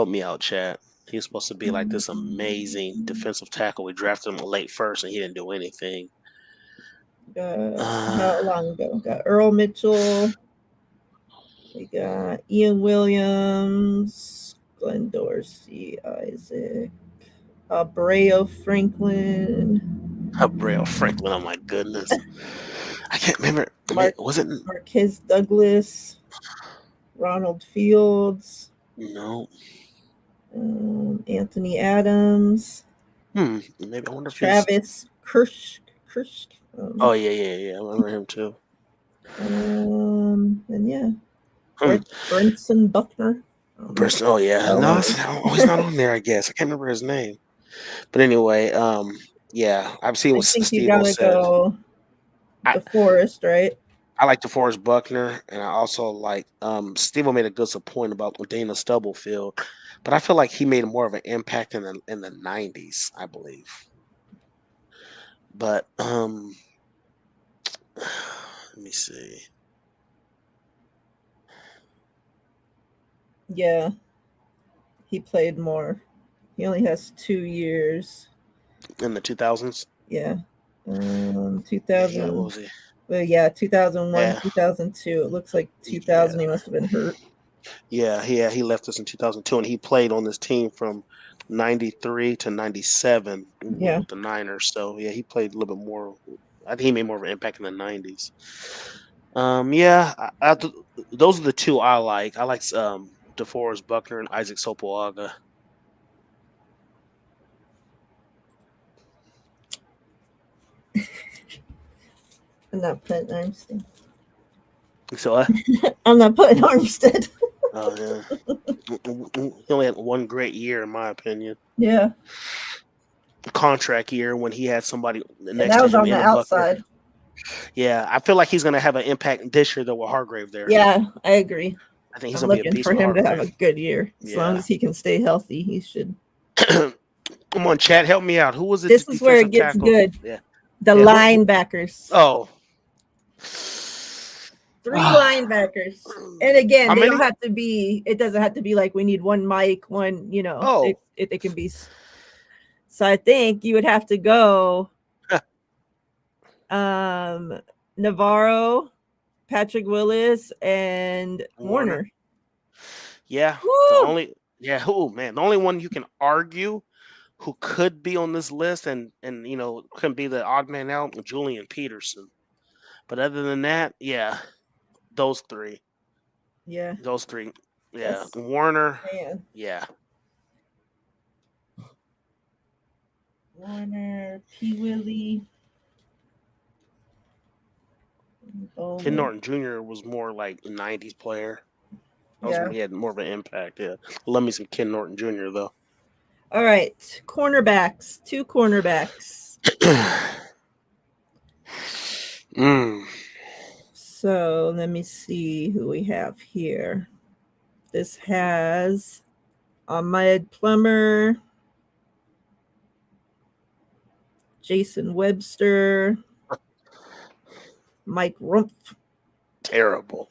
me out, chat. He was supposed to be like this amazing defensive tackle. We drafted him late first, and he didn't do anything. How long ago? We got Earl Mitchell. We got Ian Williams, Glenn Dorsey, Isaac, Abreu Franklin. Abreu Franklin. Oh my goodness, I can't remember. Was it Marquez Douglas, Ronald Fields? No. Anthony Adams. Maybe I wonder if Travis Kirsch. Oh yeah. I remember him too. And yeah, Brinson Buckner. Oh yeah, no, he's not on there. I guess I can't remember his name. But anyway, yeah, I've seen what Steve said. Go DeForest, right? I like DeForest Buckner, and I also like Steve made a good point about Dana Stubblefield, but I feel like he made more of an impact in the 90s, I believe. But let me see. Yeah, he played more. He only has 2 years in the 2000s. Yeah, 2000. Yeah, what was he? Well, yeah, 2001, 2002. It looks like 2000. He must have been hurt. Yeah, he left us in 2002, and he played on this team from 93 to 97 with the Niners. So yeah, he played a little bit more. I think he made more of an impact in the 90s. Those are the two I like. I like DeForest Buckner and Isaac Sopoaga. I'm not putting Armstead. So what? I'm not putting Armstead. Oh yeah, he only had one great year, in my opinion. Yeah. Contract year when he had somebody next that to was him on the outside. Yeah, I feel like he's going to have an impact this year though with Hargrave there. Yeah, I agree. I think he's going to be a beast for him to have a good year. As long as he can stay healthy, he should. Come on, Chad, help me out. Who was it? This is where it gets good. Yeah. The linebackers. Oh. 3 linebackers. And again, they don't have to be, it doesn't have to be like we need one Mike, one, it can be. So I think you would have to go Navarro, Patrick Willis, and Warner. Yeah. The only one you can argue who could be on this list and can be the odd man out, Julian Peterson. But other than that, yeah, those three. Yeah. Those three. Yeah. That's Warner. man. Yeah. Warner, P. Willie. Ken Bowman. Norton Jr. was more like a 90s player. Yeah. He had more of an impact. Yeah. Love me some Ken Norton Jr. though. All right. Cornerbacks. 2 cornerbacks. So let me see who we have here. This has Ahmed Plummer, Jason Webster, Mike Rumpf, Terrible.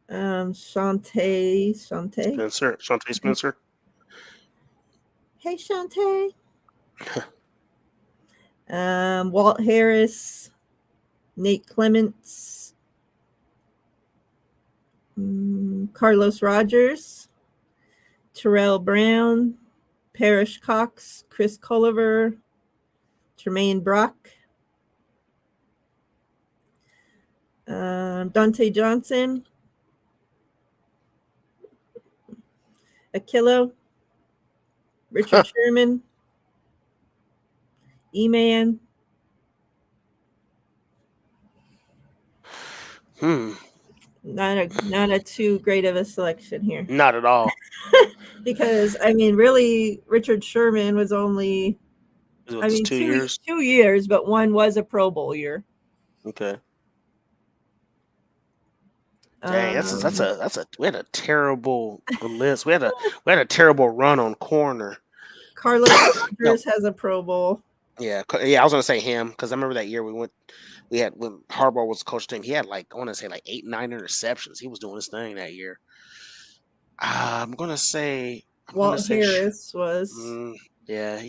Shantae. Shantae Spencer. Hey, Shantae. Walt Harris, Nate Clements, Carlos Rogers, Terrell Brown, Parrish Cox, Chris Culliver, Tremaine Brock, Dante Johnson, Akilo, Richard Sherman, E-Man. Not a too great of a selection here. Not at all. Because I mean, really, Richard Sherman was only, I mean, 2 years. 2 years, but one was a Pro Bowl year. Okay. Dang, we had a terrible list. We had a terrible run on corner. Carlos Rogers has a Pro Bowl. Yeah, I was gonna say him because I remember that year when Harbaugh was the coach team. He had I want to say 8, 9 interceptions. He was doing his thing that year. I'm gonna say Walt Harris was. Yeah,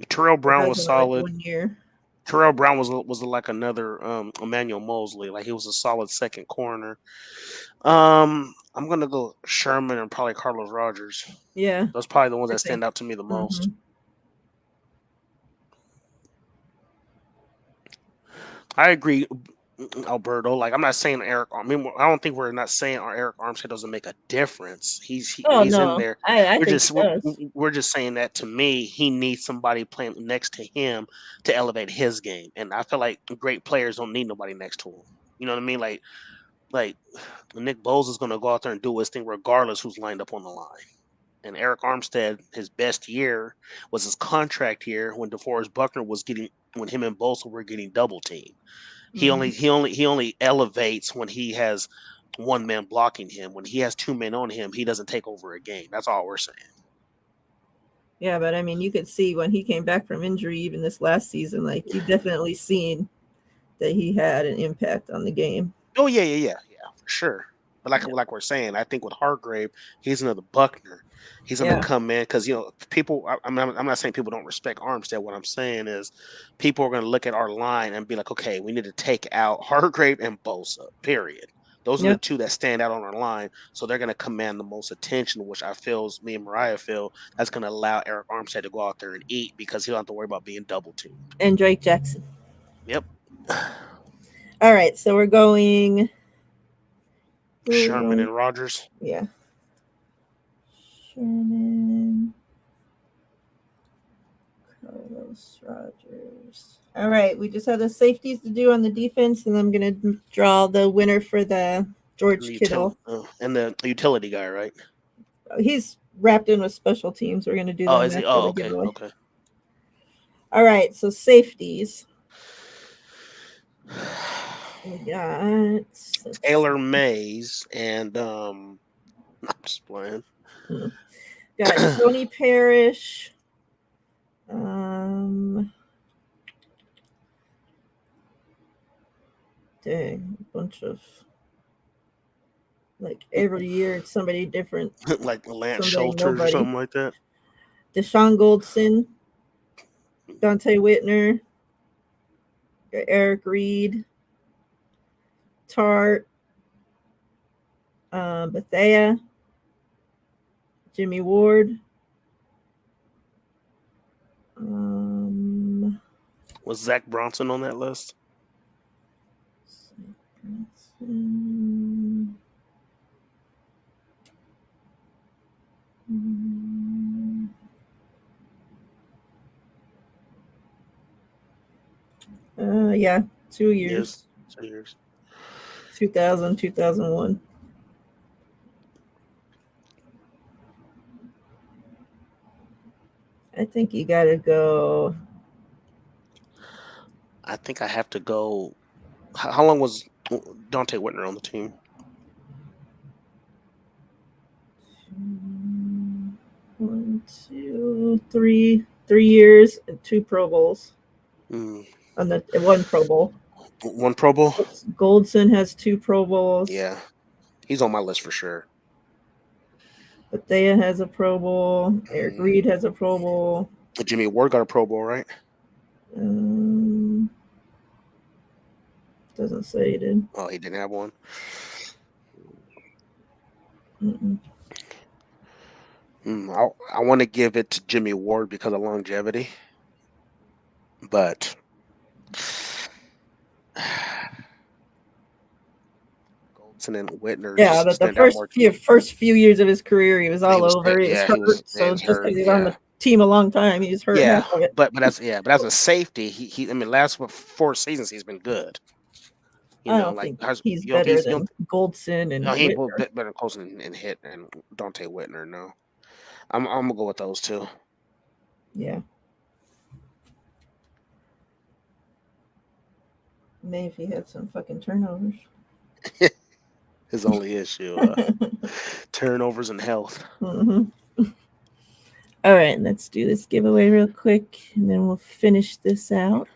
Terrell Brown was solid. 1 year. Terrell Brown was like another Emmanuel Mosley. Like he was a solid second corner. I'm gonna go Sherman and probably Carlos Rogers. Yeah, those probably the ones that stand out to me the most. I agree, Alberto. Like I'm not saying Eric. I mean, I don't think we're not saying Eric Armstead doesn't make a difference. He's in there. We're just saying that to me, he needs somebody playing next to him to elevate his game. And I feel like great players don't need nobody next to him. You know what I mean? Like Nick Bosa is going to go out there and do his thing regardless who's lined up on the line. And Eric Armstead, his best year was his contract year when DeForest Buckner when him and Bosa were getting double teamed. He only elevates when he has one man blocking him. When he has 2 men on him, he doesn't take over a game. That's all we're saying. Yeah, but I mean, you could see when he came back from injury, even this last season, like you definitely seen that he had an impact on the game. Oh yeah, for sure. But like we're saying, I think with Hargrave, he's another Buckner. He's gonna come in because people. I'm not saying people don't respect Armstead. What I'm saying is, people are gonna look at our line and be like, okay, we need to take out Hargrave and Bosa. Period. Those are the two that stand out on our line, so they're gonna command the most attention. Which I feel, me and Mariah feel, that's gonna allow Eric Armstead to go out there and eat because he don't have to worry about being double teamed. And Drake Jackson. Yep. All right, so we're going Sherman and Rogers. Yeah. Sherman. Carlos Rogers. All right, we just have the safeties to do on the defense, and I'm going to draw the winner for the George Kittle. And the utility guy, right? He's wrapped in with special teams. We're going to do that. Oh, is he? Oh, okay. Okay. All right, so safeties. We got Taylor Mays and I'm just playing. Got Tony Parrish. Dang, a bunch of every year it's somebody different. Like Lance Schulter or something like that. Deshaun Goldson, Dante Whitner, Eric Reed, Tart, Bethea, Jimmy Ward. Was Zach Bronson on that list? Yeah, 2 years. Yes, 2 years. 2000, 2001. I think you gotta go. I think I have to go. How long was Dante Whitner on the team? 1, 2, 3 years and 2 Pro Bowls. Mm. On the 1 Pro Bowl. 1 Pro Bowl? Goldson has 2 Pro Bowls. Yeah, he's on my list for sure. Bethea has a Pro Bowl. Eric Reed has a Pro Bowl. Jimmy Ward got a Pro Bowl, right? Doesn't say he did. Oh, he didn't have one. I want to give it to Jimmy Ward because of longevity, but Goldson and Whitner. Yeah, but the first few years of his career, he was all over. He was hurt. So just because he's on the team a long time, he's hurt. Yeah, but as a safety, he I mean, last 4 seasons he's been good. I don't think he's better than Goldson and he Whitner. better than Goldson and Hit and Dante Whitner. No, I'm gonna go with those two. Yeah. Maybe if he had some fucking turnovers. His only issue, turnovers and health. All right, let's do this giveaway real quick, and then we'll finish this out.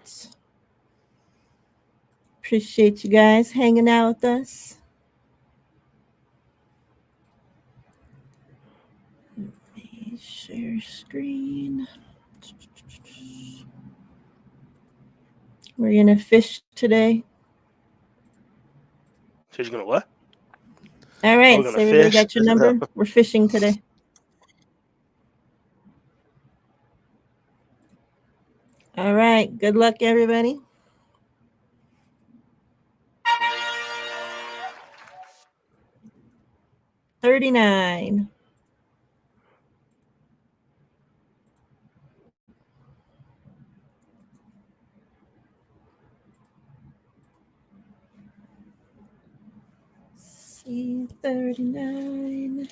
Appreciate you guys hanging out with us. Let me share screen. We're gonna fish today. So you're gonna what? All right, so everybody got your number? We're fishing today. All right, good luck, everybody. $39. $39.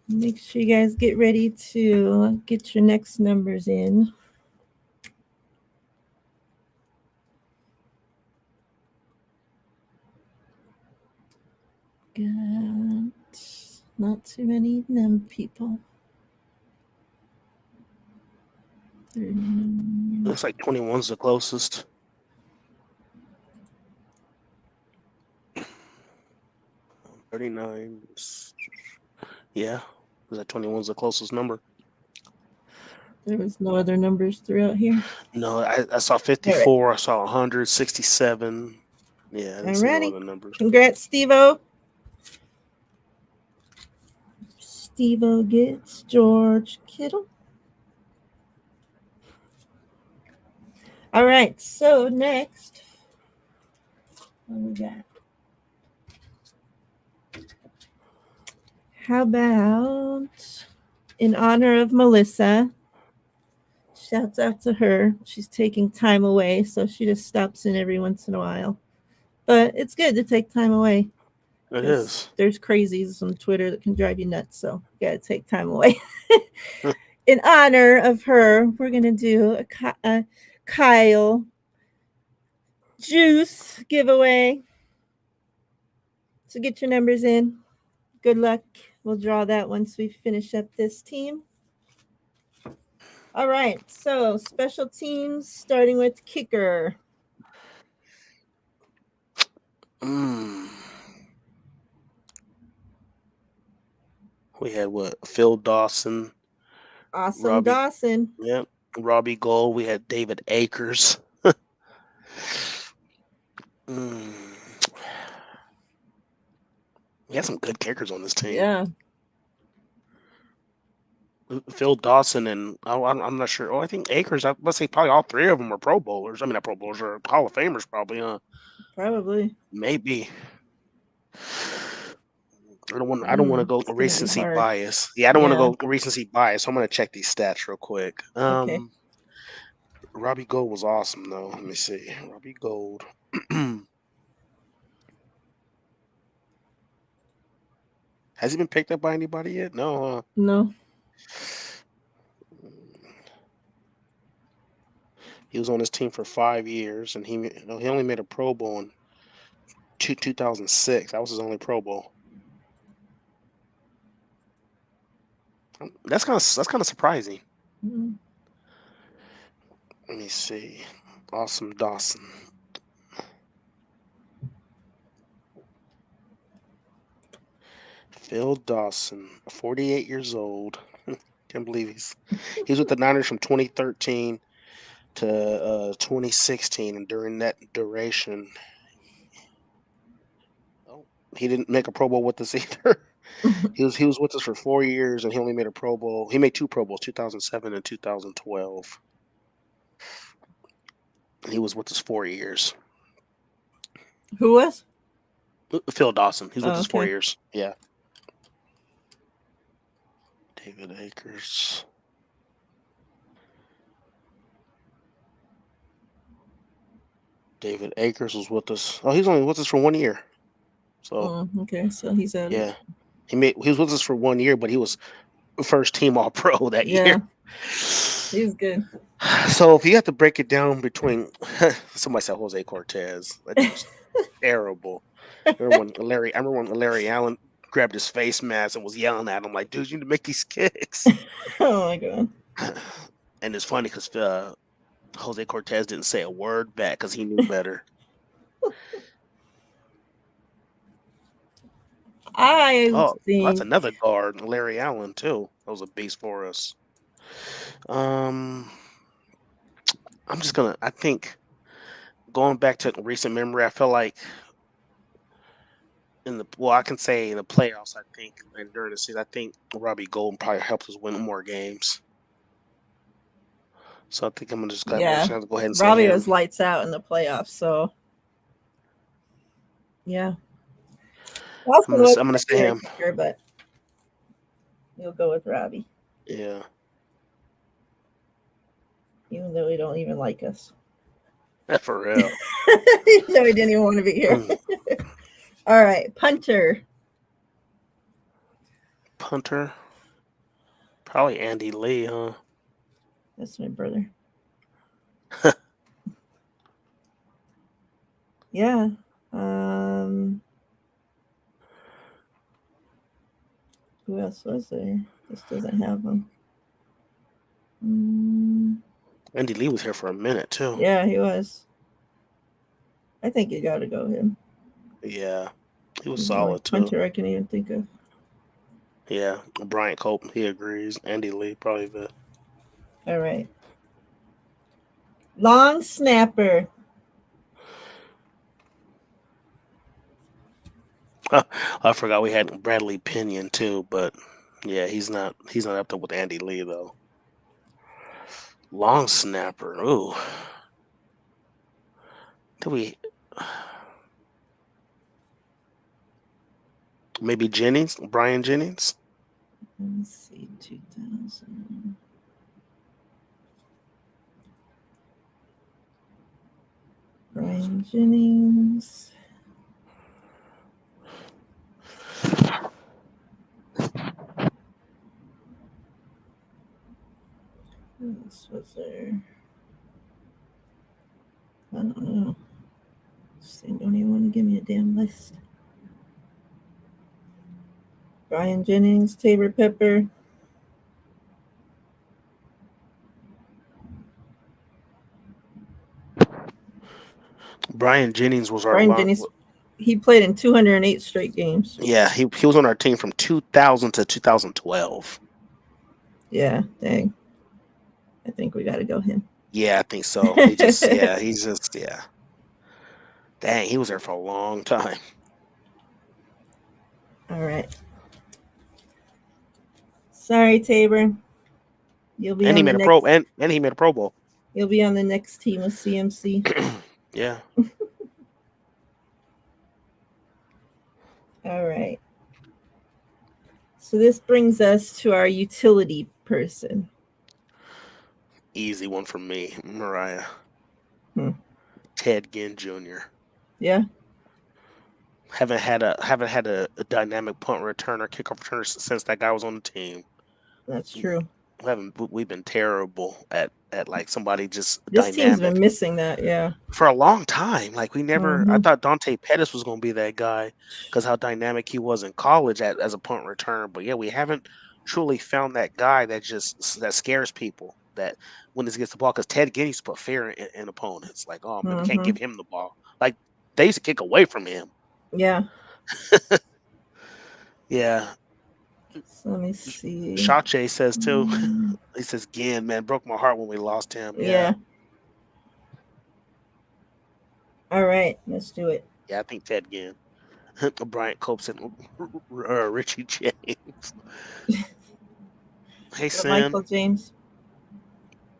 Make sure you guys get ready to get your next numbers in. Got not too many people. 39. Looks like 21's the closest. 39. Yeah, that 21's the closest number. There was no other numbers throughout here. No, I saw 54. Right. I saw 100, 67. Yeah, I didn't see no other numbers. Congrats, Steve-O. Steve-O gets George Kittle. All right, so next, what we got? How about in honor of Melissa? Shouts out to her. She's taking time away, so she just stops in every once in a while. But it's good to take time away. It is. There's crazies on Twitter that can drive you nuts, so you gotta take time away. In honor of her, we're gonna do a Kyle Juice giveaway. So get your numbers in. Good luck. We'll draw that once we finish up this team. All right, so special teams, starting with kicker. We had what? Phil Dawson. Awesome Dawson. Yep. Robbie Gould. We had David Akers. He has some good kickers on this team. Yeah. Phil Dawson and I'm not sure. Oh, I think Akers. Let's say probably all three of them are Pro Bowlers. I mean, not Pro Bowlers, are Hall of Famers, probably. Probably. Maybe. I don't want to go It's gonna be recency hard. bias. Yeah, I don't want to Yeah. go recency bias. So I'm gonna check these stats real quick. Okay. Robbie Gold was awesome though. Let me see. Robbie Gold. Has he been picked up by anybody yet? No. No. He was on his team for 5 years, and he only made a Pro Bowl in 2006. That was his only Pro Bowl. That's kind of surprising. Mm. Let me see. Awesome Dawson. Phil Dawson, 48 years old. Can't believe he was with the Niners from 2013 to 2016, and during that duration, he didn't make a Pro Bowl with us either. He was with us for 4 years, and he only made a Pro Bowl. He made 2 Pro Bowls, 2007 and 2012. He was with us 4 years. Who was? Phil Dawson. He's with Oh, us 4 okay. years. Yeah. David Akers. David Akers was with us. Oh, he's only with us for 1 year. So Okay, so he's out. yeah, he was with us for 1 year, but he was first team All Pro that Yeah. year. He's good. So if you have to break it down between somebody said Jose Cortez, that was terrible. I remember when Larry Allen grabbed his face mask and was yelling at him like, "Dude, you need to make these kicks." Oh my god. And it's funny because Jose Cortez didn't say a word back because he knew better. I think that's another guard, Larry Allen too. That was a beast for us. I'm just gonna. I think going back to recent memory, I feel like I can say in the playoffs, I think, and during the season, I think Robbie Gold probably helped us win more games. So I think I'm just gonna have to go ahead and say Robbie him. was lights out in the playoffs, so yeah. I'm gonna say him. Kicker, but you'll go with Robbie. Yeah. Even though he don't even like us. For real. Even though he didn't even want to be here. All right, punter. Punter. Probably Andy Lee, huh? That's my brother. Yeah. Who else was there? This doesn't have them. Andy Lee was here for a minute too. Yeah, he was. I think you got to go him. Yeah, he was solid too. Punter I can even think of. Yeah, Bryant Cope, he agrees. Andy Lee, probably the. All right. Long snapper. I forgot we had Bradley Pinion too, but yeah, he's not up there with Andy Lee though. Long snapper. Ooh. Maybe Jennings? Brian Jennings? Let's see, 2000. Brian Jennings. Who else was there? I don't know. They don't even want to give me a damn list. Brian Jennings, Tabor Pepper. Brian Jennings was our Jennings. He played in 208 straight games. Yeah, he was on our team from 2000 to 2012. Yeah, dang. I think we got to go him. Yeah, I think so. Dang, he was there for a long time. All right. Sorry, Tabor. You'll be And he on the made a pro next. and he made a Pro Bowl. You'll be on the next team with CMC. Yeah. All right. So this brings us to our utility person. Easy one for me, Mariah. Hmm. Ted Ginn Jr. Yeah. Haven't had a dynamic punt returner, kickoff returner since that guy was on the team. That's true. We've been terrible at like somebody just This team's dynamic been missing that. Yeah. for a long time. Like we never. I Mhm. thought Dante Pettis was going to be that guy because how dynamic he was in college as a punt returner. But yeah, we haven't truly found that guy that scares people. That when this gets the ball, because Ted Ginn used to put fear in opponents. Like, oh man, we can't give Mhm. him the ball. Like they used to kick away from him. Yeah. Yeah. So let me see. Shache says too. Mm, He says Ginn, man, broke my heart when we lost him. yeah. All right. Let's do it. Yeah, I think Ted Ginn. Bryant Copes and Richie James. Hey, Sin. Michael James.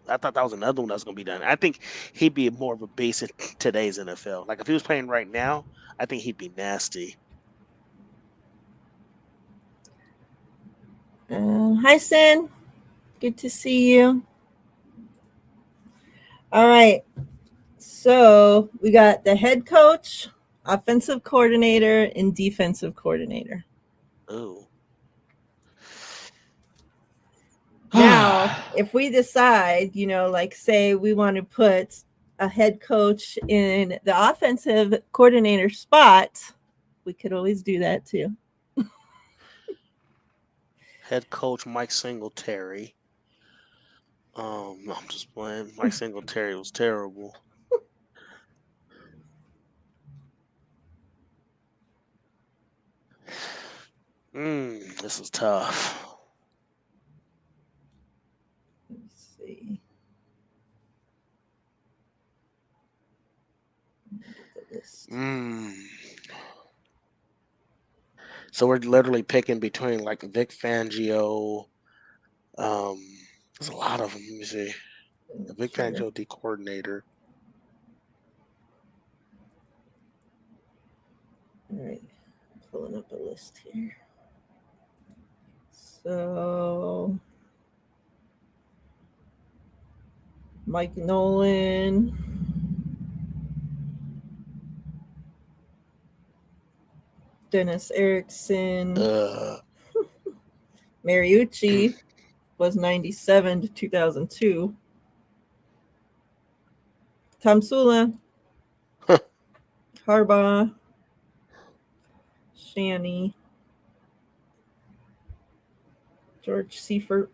I thought that was another one that was going to be done. I think he'd be more of a beast in today's NFL. Like if he was playing right now, I think he'd be nasty. Hi, Sin. Good to see you. All right. So we got the head coach, offensive coordinator, and defensive coordinator. Ooh. Now, if we decide, like say we want to put a head coach in the offensive coordinator spot, we could always do that too. Head coach Mike Singletary. I'm just playing. Mike Singletary was terrible. This is tough. Let's see. Get the list. So we're literally picking between like Vic Fangio. There's a lot of them. Let me see. The Vic Fangio D coordinator. All right, pulling up a list here. So Mike Nolan, Dennis Erickson, Mariucci was 97 to 2002. Tom Sula, Harbaugh, Shanny, George Seifert.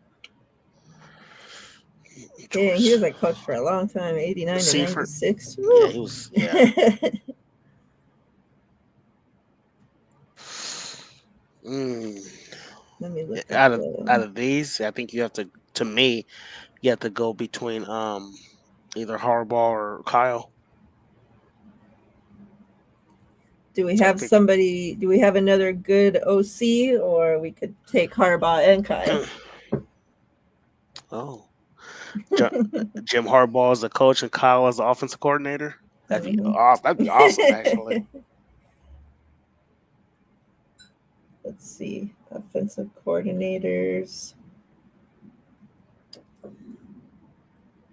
Dang, he was like coach for a long time, 89 to 96. Yeah, he was. Yeah. Let me look out of these, I think you have to. To me, you have to go between either Harbaugh or Kyle. Do we have somebody? Do we have another good OC, or we could take Harbaugh and Kyle? Oh, Jim Harbaugh as the coach and Kyle as the offensive coordinator. That'd be awesome, actually. Let's see, offensive coordinators: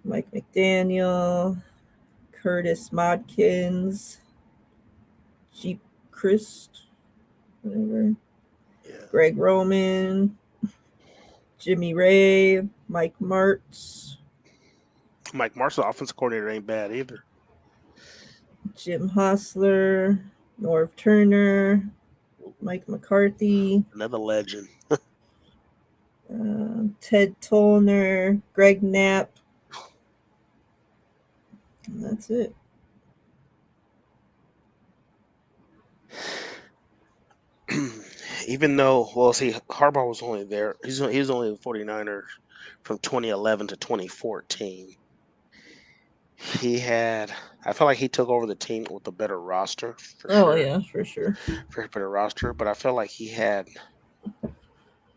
Mike McDaniel, Curtis Modkins, Jeep Christ, whatever. Yeah. Greg Roman, Jimmy Ray, Mike Martz. Mike Martz, the offensive coordinator, ain't bad either. Jim Hostler, Norv Turner, Mike McCarthy. Another legend. Ted Tollner, Greg Knapp. And that's it. Even though, well, see, Harbaugh was only there. He was only the 49ers from 2011 to 2014. He had. I feel like he took over the team with a better roster for Oh sure, yeah, for sure. for a better roster. But I feel like he had.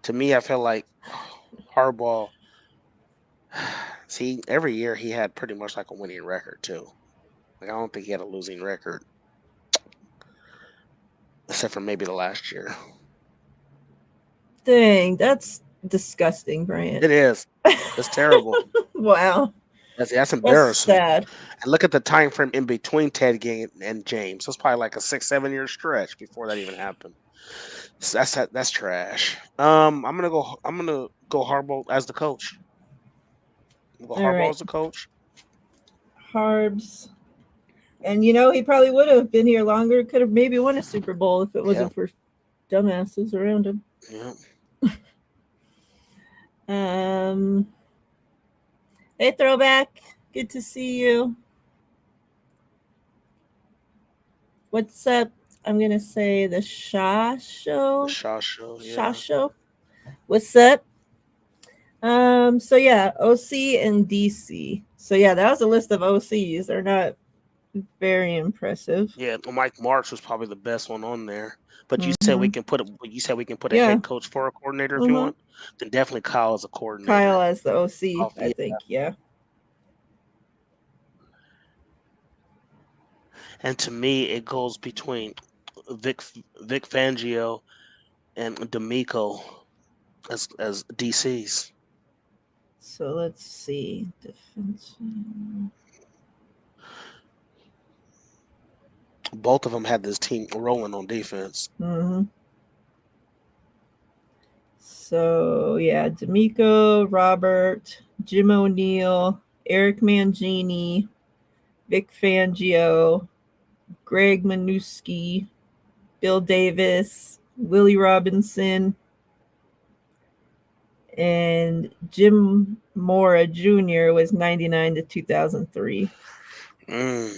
To me, I feel like Harbaugh. See, every year he had pretty much like a winning record too. Like I don't think he had a losing record, except for maybe the last year. Dang, that's disgusting, Bryant. It is. It's terrible. Wow, That's that's embarrassing. sad. And look at the time frame in between Ted Ginn and James. It's probably like a 6, 7 year stretch before that even happened. So that's trash. I'm gonna go. I'm gonna go Harbaugh as the coach. I'm gonna go All Harbaugh right, as the coach. Harbs. And he probably would have been here longer. Could have maybe won a Super Bowl if it Yeah. wasn't for dumbasses around him. Yeah. Hey, Throwback. Good to see you. What's up? I'm gonna say the Shaw The Show. Shaw Show. Shaw Yeah. Show. What's up? So yeah, OC and DC. So yeah, that was a list of OCs. They're not very impressive. Yeah. Mike Marks was probably the best one on there. But you said we Mhm. can put a. You said we can put a Yeah. head coach for a coordinator if you Mhm. want. Then definitely Kyle as a coordinator. Kyle as the OC, Oh, I yeah. think. Yeah. And to me, it goes between Vic Fangio and D'Amico as DCs. So let's see. Defense. Both of them had this team rolling on defense. Mm-hmm. So yeah, D'Amico, Robert, Jim O'Neill, Eric Mangini, Vic Fangio, Greg Manuski, Bill Davis, Willie Robinson, and Jim Mora Jr. was 99 to 2003. Dang.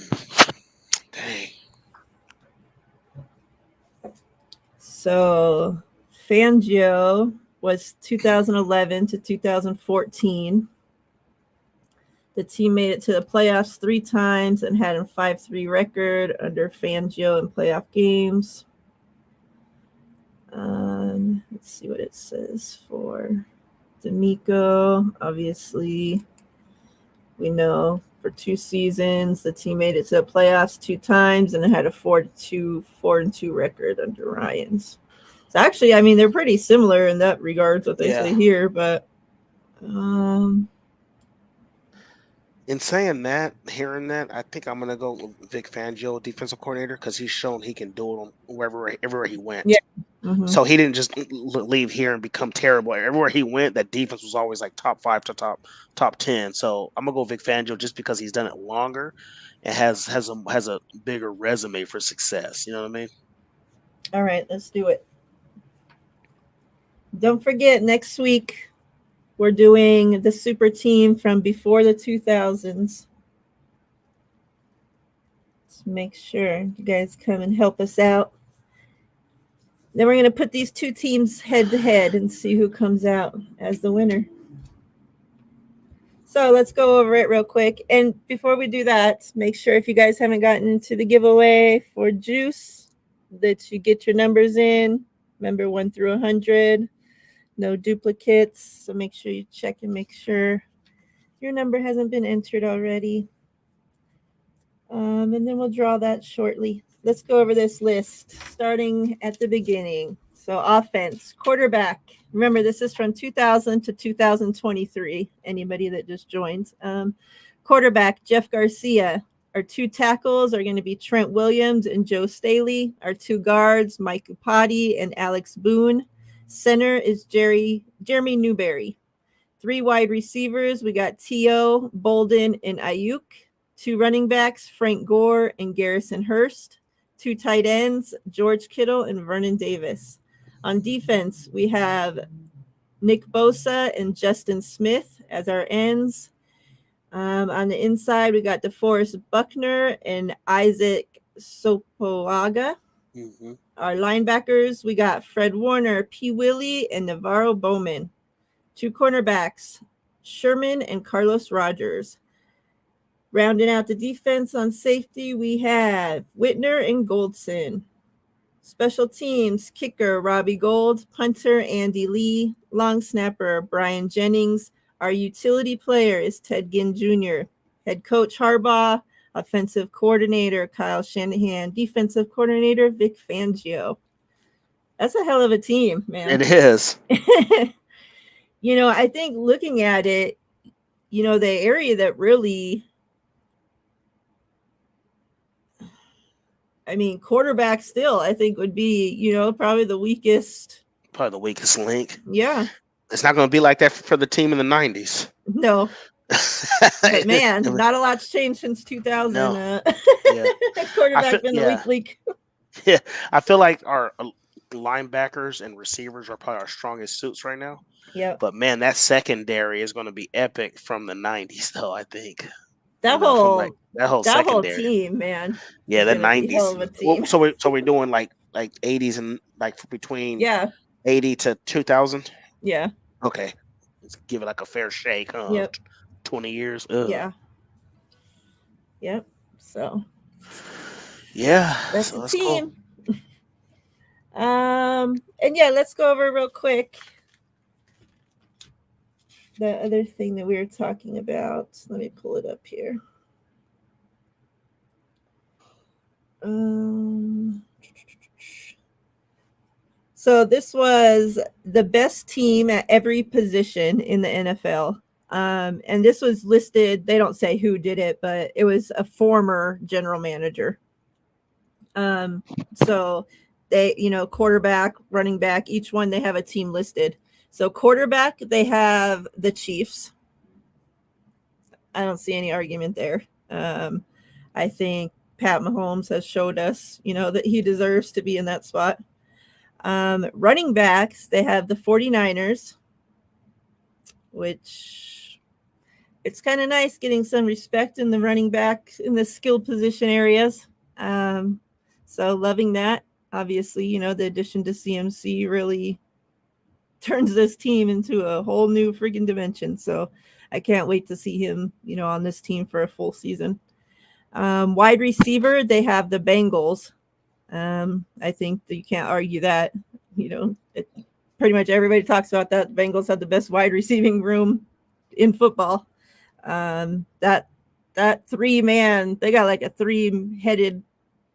So Fangio was 2011 to 2014. The team made it to the playoffs 3 times and had a 5-3 record under Fangio in playoff games. Let's see what it says for D'Amico. Obviously, we know for 2 seasons the team made it to the playoffs 2 times and it had a 4-2 record under Ryans. So actually, I mean, they're pretty similar in that regards, what they say here, but in saying that, hearing that, I think I'm gonna go with Vic Fangio, defensive coordinator, because he's shown he can do it on everywhere he went. Yeah. Mm-hmm. So he didn't just leave here and become terrible. Everywhere he went, that defense was always like top 5 to top 10. So I'm gonna go Vic Fangio just because he's done it longer and has a bigger resume for success. You know what I mean? All right, let's do it. Don't forget, next week we're doing the super team from before the 2000s. Let's make sure you guys come and help us out. Then we're going to put these 2 teams head to head and see who comes out as the winner. So let's go over it real quick. And before we do that, make sure if you guys haven't gotten to the giveaway for Juice, that you get your numbers in. Remember 1 through 100. No duplicates. So make sure you check and make sure your number hasn't been entered already. And then we'll draw that shortly. Let's go over this list starting at the beginning. So offense, quarterback. Remember, this is from 2000 to 2023. Anybody that just joined. Quarterback, Jeff Garcia. Our 2 tackles are going to be Trent Williams and Joe Staley. Our 2 guards, Mike Upati and Alex Boone. Center is Jeremy Newberry. 3 wide receivers, we got T.O., Bolden, and Ayuk. 2 running backs, Frank Gore and Garrison Hurst. 2 tight ends, George Kittle and Vernon Davis. On defense, we have Nick Bosa and Justin Smith as our ends. On the inside, we got DeForest Buckner and Isaac Sopoaga. Mm-hmm. Our linebackers, we got Fred Warner, P. Willie, and Navarro Bowman. 2 cornerbacks, Sherman and Carlos Rogers. Rounding out the defense on safety, we have Whitner and Goldson. Special teams, kicker Robbie Gold, punter Andy Lee, long snapper Brian Jennings. Our utility player is Ted Ginn Jr. Head coach Harbaugh, offensive coordinator Kyle Shanahan, defensive coordinator Vic Fangio. That's a hell of a team, man. It is. I think looking at it, the area that really, quarterback still, I think would be, probably the weakest. Probably the weakest link. Yeah. It's not going to be like that for the team in the 90s. No. But man, not a lot's changed since 2000. No. Quarterback been the weak link. Yeah, I feel like our linebackers and receivers are probably our strongest suits right now. Yeah. But man, that secondary is going to be epic from the 90s, though. I think that whole secondary team, man. Yeah, the 90s. So we're doing like 80s and like between 80 to 2000. Yeah. Okay, let's give it like a fair shake. Yep. 20 years. Ugh. Yeah. Yep. So. Yeah, that's the team. Cool. And let's go over real quick the other thing that we were talking about. Let me pull it up here. So this was the best team at every position in the NFL. And this was listed. They don't say who did it, but it was a former general manager. So they, quarterback, running back, each one, they have a team listed. So quarterback, they have the Chiefs. I don't see any argument there. I think Pat Mahomes has showed us, that he deserves to be in that spot. Running backs, they have the 49ers, which it's kind of nice getting some respect in the running back in the skill position areas. So loving that. Obviously, the addition to CMC really turns this team into a whole new freaking dimension. So I can't wait to see him, on this team for a full season. Wide receiver, they have the Bengals. I think that you can't argue that, pretty much everybody talks about that. The Bengals have the best wide receiving room in football. That 3-man, they got like a 3-headed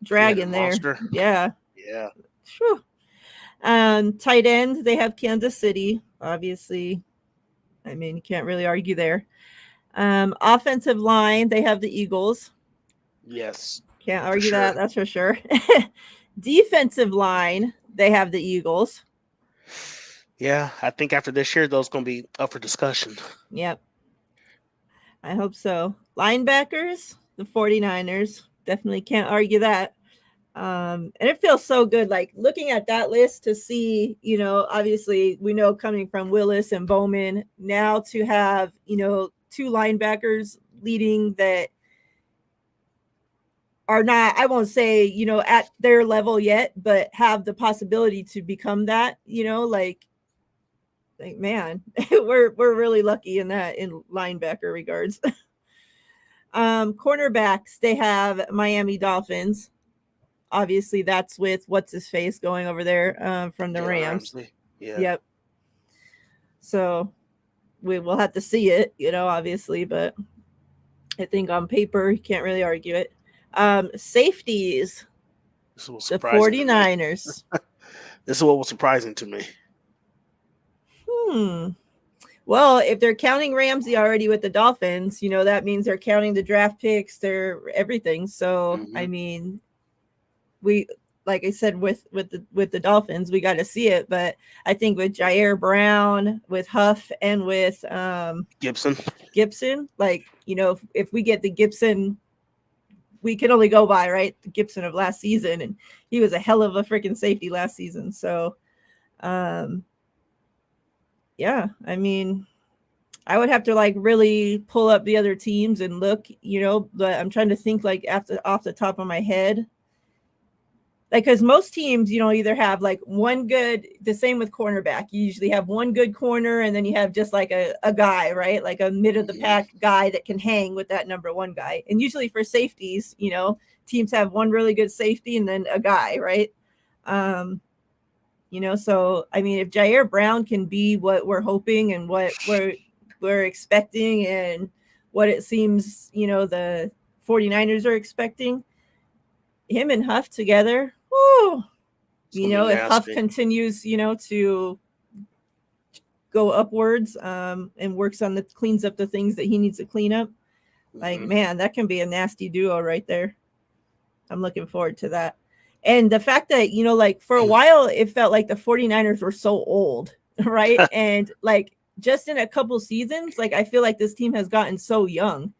dragon there. Monster. Yeah. Whew. Tight end, they have Kansas City, obviously. You can't really argue there. Offensive line, they have the Eagles. Yes. Can't argue that, that's for sure. Defensive line, they have the Eagles. Yeah, I think after this year, those going to be up for discussion. Yep. I hope so. Linebackers, the 49ers. Definitely can't argue that. And it feels so good, like looking at that list to see, obviously we know coming from Willis and Bowman now to have, 2 linebackers leading that are not, I won't say, at their level yet, but have the possibility to become that, like man, we're really lucky in that in linebacker regards. Cornerbacks, they have Miami Dolphins. Obviously, that's with what's his face going over there from the Rams. Yeah. Yep. So we will have to see it, obviously, but I think on paper you can't really argue it. Safeties, the 49ers. This is what was surprising to me. Well, if they're counting Ramsey already with the Dolphins, that means they're counting the draft picks, their everything. So, we, like I said, with the Dolphins, we got to see it. But I think with Jair Brown, with Huff, and with Gibson, like, if we get the Gibson, we can only go by, right, the Gibson of last season, and he was a hell of a freaking safety last season. So, yeah, I would have to like really pull up the other teams and look, but I'm trying to think like off the top of my head. like, because most teams, either have like one good, the same with cornerback. You usually have one good corner, and then you have just like a guy, right? Like a mid of the pack guy that can hang with that number one guy. And usually for safeties, teams have one really good safety and then a guy, right? So I mean, if Jair Brown can be what we're hoping and what we're expecting and what it seems, the 49ers are expecting, him and Huff together, whoo, if Huff continues, to go upwards and works on cleans up the things that he needs to clean up, like, man, that can be a nasty duo right there. I'm looking forward to that. And the fact that, like for a while, it felt like the 49ers were so old, right? And like just in a couple seasons, like I feel like this team has gotten so young.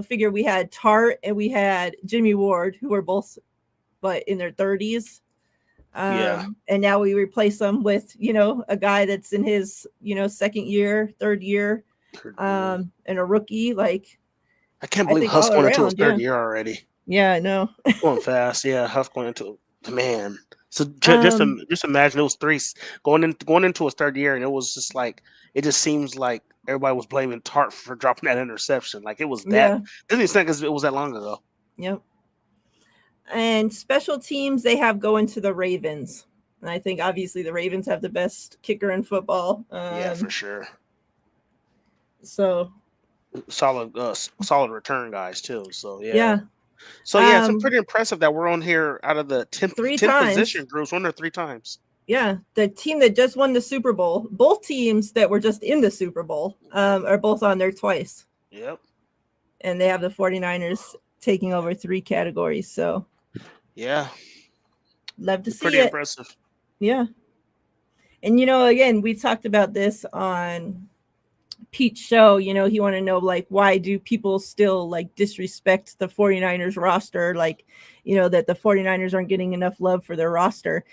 Figure we had Tart and we had Jimmy Ward, who were both in their 30s. And now we replace them with, a guy that's in his, second year, third year, and a rookie. Like, I can't believe Huff's going into his third year already. Yeah, I know. Going fast. Yeah, Huff going into man. So just imagine it was three going into his third year, and it was just like it just seems like everybody was blaming Tart for dropping that interception. Like it was that. Yeah. Doesn't even think it was that long ago. Yep. And special teams they have going to the Ravens, and I think obviously the Ravens have the best kicker in football. Yeah, for sure. So solid return guys too. So yeah. So yeah, it's pretty impressive that we're on here out of the 10 position groups. We're on there 3 times. Yeah, the team that just won the Super Bowl, both teams that were just in the Super Bowl are both on there twice. Yep. And they have the 49ers taking over 3 categories. So yeah, love to see pretty it. Impressive. Yeah. And again, we talked about this on Pete's show. He wanted to know, like, why do people still like disrespect the 49ers roster, like, that the 49ers aren't getting enough love for their roster.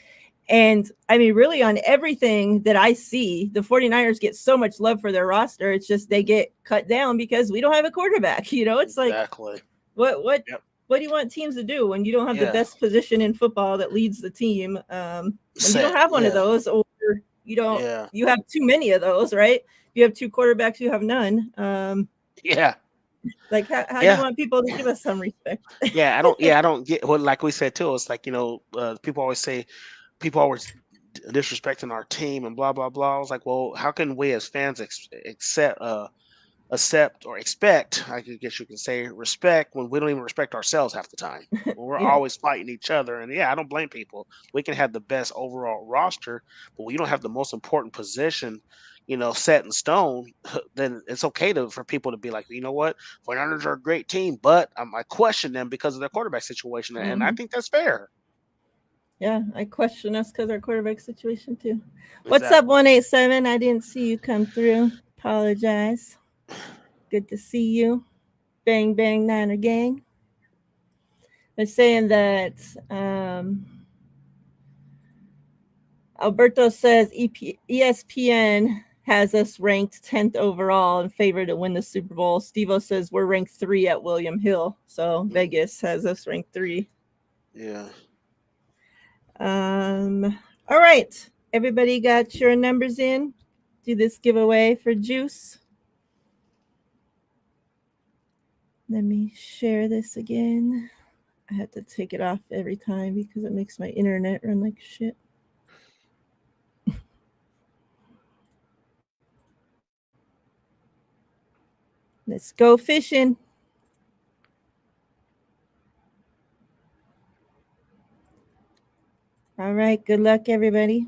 And I mean, really on everything that I see, the 49ers get so much love for their roster. It's just they get cut down because we don't have a quarterback. It's like, exactly. What do you want teams to do when you don't have the best position in football that leads the team? When you don't have one of those, or you don't, you have too many of those, right? You have 2 quarterbacks, you have none. Like how do you want people to give us some respect? I don't get what, like we said too. It's like, people always say people always disrespecting our team and blah blah blah. I was like, well, how can we as fans accept or expect, I guess you can say, respect when we don't even respect ourselves half the time? We're always fighting each other. And I don't blame people. We can have the best overall roster, but we don't have the most important position, set in stone. Then it's okay for people to be like, you know what, 49ers are a great team, but I question them because of their quarterback situation. And I think that's fair. Yeah, I question us because our quarterback situation too. Exactly. What's up, 187? I didn't see you come through. Apologize. Good to see you. Bang, bang, Niner gang. They're saying that Alberto says ESPN has us ranked 10th overall and favored to win the Super Bowl. Steve-O says we're ranked 3 at William Hill. So Vegas has us ranked 3. Yeah. All right. Everybody got your numbers in? Do this giveaway for Juice. Let me share this again. I have to take it off every time because it makes my internet run like shit. Let's go fishing. All right. Good luck, everybody.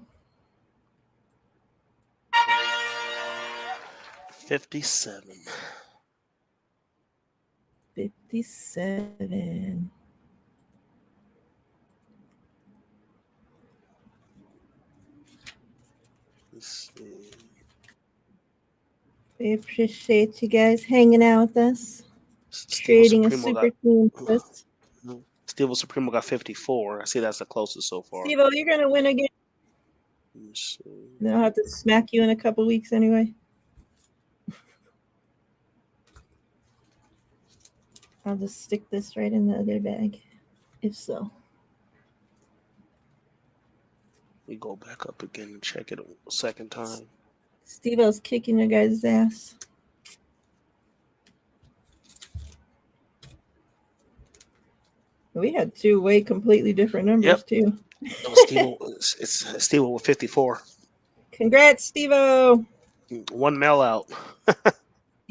57. 57. Let's see. We appreciate you guys hanging out with us. Creating a super team list. Steve Supremo got 54. I see that's the closest so far. Steve-O, you're going to win again. Then I'll have to smack you in a couple weeks anyway. I'll just stick this right in the other bag, if so. We go back up again and check it a second time. Steve-O's kicking your guys' ass. We had two way completely different numbers too. It's Steve with 54. Congrats, Steve-O. One mail out.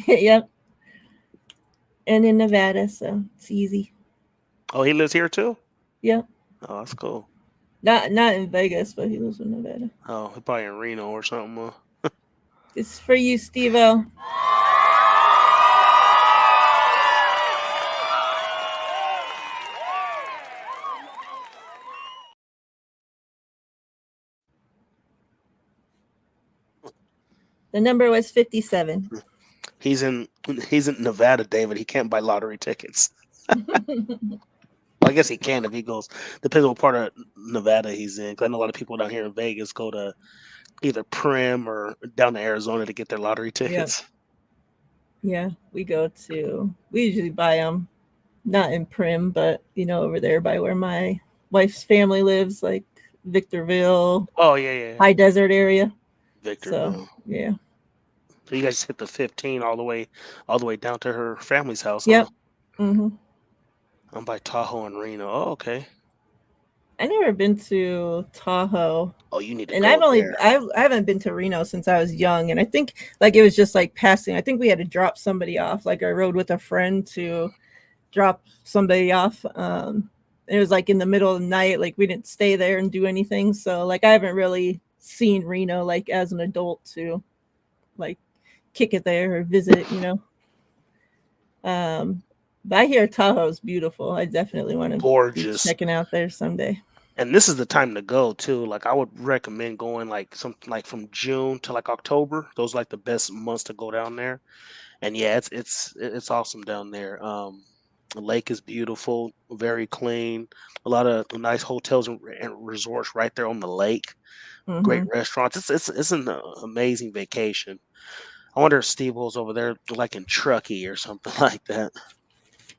Yep. And in Nevada, so it's easy. Oh, he lives here too? Yep. Oh, that's cool. Not in Vegas, but he lives in Nevada. Oh, he's probably in Reno or something. It's for you, Steve-O. The number was 57. He's in Nevada, David. He can't buy lottery tickets. Well, I guess he can if he goes. Depends on what part of Nevada he's in. 'Cause I know a lot of people down here in Vegas go to either Prim or down to Arizona to get their lottery tickets. Yeah, we usually buy them, not in Prim, but over there by where my wife's family lives, like Victorville. Oh yeah. High desert area. Victorville. So yeah. So you guys hit the 15 all the way down to her family's house. Yep. Huh? Mm-hmm. I'm by Tahoe and Reno. Oh, okay. I never been to Tahoe. Oh, you need to and go I haven't been to Reno since I was young, and I think like it was just like passing. I think we had to drop somebody off. Like I rode with a friend to drop somebody off. It was like in the middle of the night. Like we didn't stay there and do anything. So like I haven't really seen Reno like as an adult to like kick it there or visit. But I hear Tahoe's beautiful. I definitely want to be checking out there someday. And this is the time to go too. Like I would recommend going like something like from June to like October. Those are like the best months to go down there. And yeah, it's awesome down there. The lake is beautiful, very clean. A lot of nice hotels and resorts right there on the lake. Mm-hmm. Great restaurants. It's an amazing vacation. I wonder if Steve was over there like in Truckee or something like that.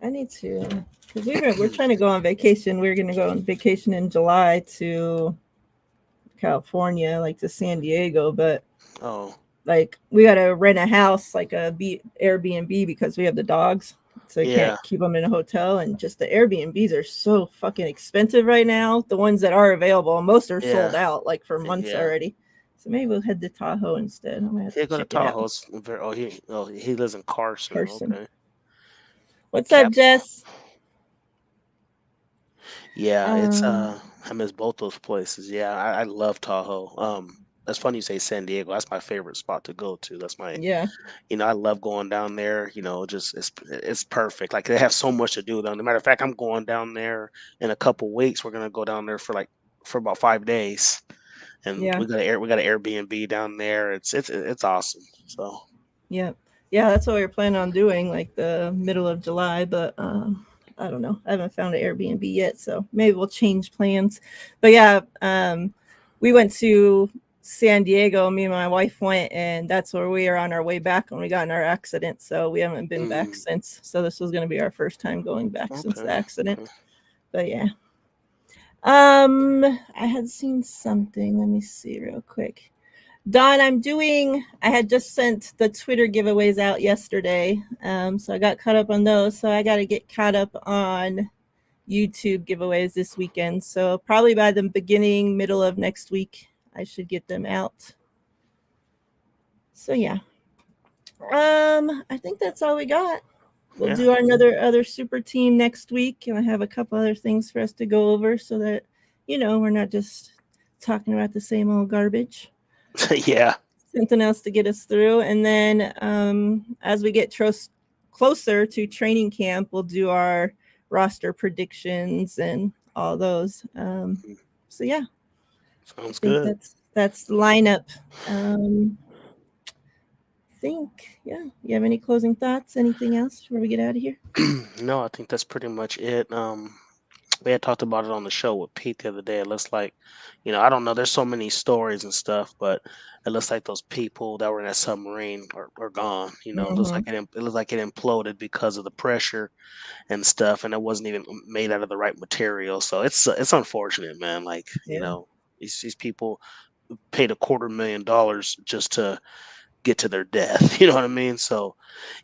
I need to, because we're trying to go on vacation. We're going to go on vacation in July to California, like to San Diego, but like we got to rent a house, like a Airbnb, because we have the dogs, so you can't keep them in a hotel, and just the Airbnbs are so fucking expensive right now. The ones that are available, most are sold out like for months already. So maybe we'll head to Tahoe instead. I'm gonna have to go to check it Tahoe. He lives in Carson. Okay. What's up, Jess? Yeah, it's I miss both those places. Yeah, I love Tahoe. That's funny you say San Diego. That's my favorite spot to go to. That's my I love going down there. Just it's perfect. Like they have so much to do down there. Matter of fact, I'm going down there in a couple weeks. We're gonna go down there for about 5 days, and we got an Airbnb down there. It's awesome. So yeah, that's what we were planning on doing, like the middle of July, but I don't know. I haven't found an Airbnb yet, so maybe we'll change plans. But yeah, we went to San Diego. Me and my wife went, and that's where we are on our way back when we got in our accident. So we haven't been back since. So this was going to be our first time going back since the accident. But yeah. I had seen something. Let me see real quick. Don, I had just sent the Twitter giveaways out yesterday. So I got caught up on those. So I got to get caught up on YouTube giveaways this weekend. So probably by the middle of next week, I should get them out. So yeah. I think that's all we got. We'll do other super team next week, and I have a couple other things for us to go over so that we're not just talking about the same old garbage. Yeah, something else to get us through. And then as we get closer to training camp, we'll do our roster predictions and all those. So yeah, sounds good. That's the lineup. You have any closing thoughts? Anything else before we get out of here? No, I think that's pretty much it. We had talked about it on the show with Pete the other day. It looks like, I don't know, there's so many stories and stuff, but it looks like those people that were in that submarine are gone. It looks like it imploded because of the pressure and stuff, and it wasn't even made out of the right material. So it's unfortunate, man. Like, These people paid $250,000 just to get to their death. You know what I mean? So,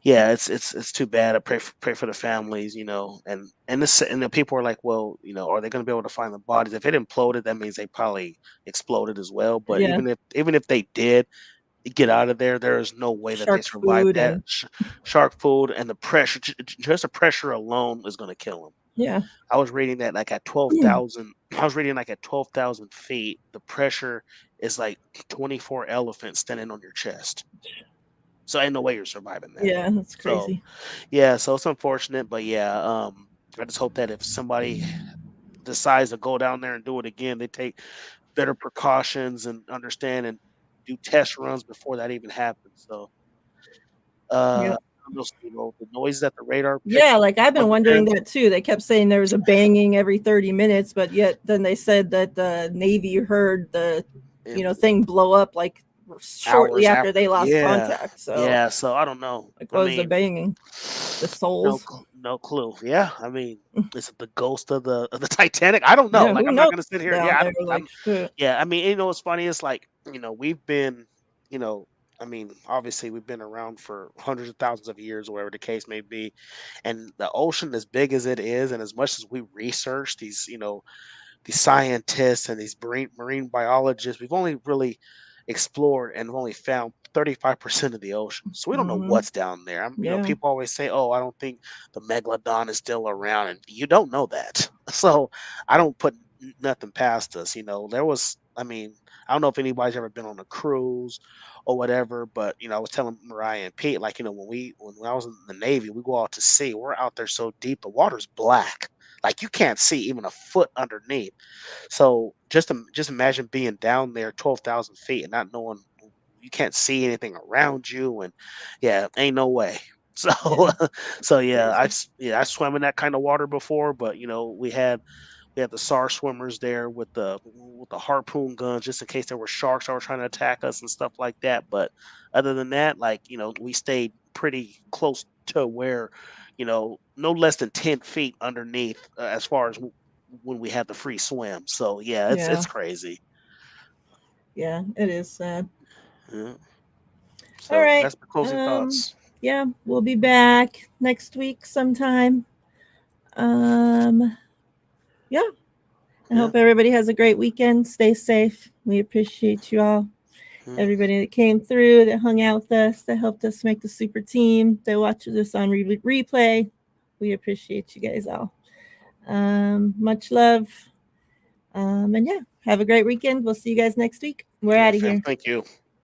yeah, it's too bad. I pray for the families, and the people are like, well, are they going to be able to find the bodies? If it imploded, that means they probably exploded as well. But Yeah. even if they did get out of there, there is no way that they Shark survived food that. and Shark food and the pressure, just the pressure alone is going to kill them. yeah. I was reading that like at 12,000. I was reading like at 12,000 feet, the pressure is like 24 elephants standing on your chest. So ain't no way you're surviving that. Yeah, that's So crazy. yeah, so it's unfortunate, but yeah, I just hope that if somebody decides to go down there and do it again, they take better precautions and understand and do test runs before that even happens. So Yeah. those the noise that the radar picked Yeah, like I've been wasn't wondering there. that too. They kept saying there was a banging every 30 minutes, but yet then they said that the Navy heard the It was thing blow up like shortly hours after they after. lost Yeah. contact. So Yeah. So I don't know. like I what was the mean, banging? The souls? no clue. Yeah. I mean, is it the ghost of the Titanic? I don't know. Yeah, Like who I'm not knows gonna sit here. down Yeah, there? Like shit. yeah, I mean, what's funny is like, we've been, you know, I mean, obviously we've been around for hundreds of thousands of years, or whatever the case may be. And the ocean, as big as it is, and as much as we research these scientists and these marine biologists, we've only really explored and only found 35% of the ocean. So we don't know Mhm. what's down there. Yeah. People always say, "Oh, I don't think the megalodon is still around," and you don't know that. So I don't put nothing past us. There was, I mean, I don't know if anybody's ever been on a cruise or whatever, but I was telling Mariah and Pete, like, when I was in the Navy, we go out to sea. We're out there so deep, the water's black. Like you can't see even a foot underneath. So just imagine being down there 12,000 feet and not knowing you can't see anything around you, and yeah, ain't no way. So Yeah. so yeah, Crazy. I swam in that kind of water before, but we had the SAR swimmers there with the harpoon guns just in case there were sharks that were trying to attack us and stuff like that. But other than that, like, we stayed pretty close to where, no less than 10 feet underneath, as far as when we had the free swim. So yeah, it's Yeah. crazy. Yeah. It is sad. Yeah. All So right. that's my closing thoughts. Yeah, we'll be back next week sometime. Um, yeah. I Yeah. hope everybody has a great weekend. Stay safe. We appreciate you all. Yeah. Everybody that came through, that hung out with us, that helped us make the super team, that watches us on replay. We appreciate you guys all. Much love. And yeah, have a great weekend. We'll see you guys next week. We're All out right, of fam. here. Thank you.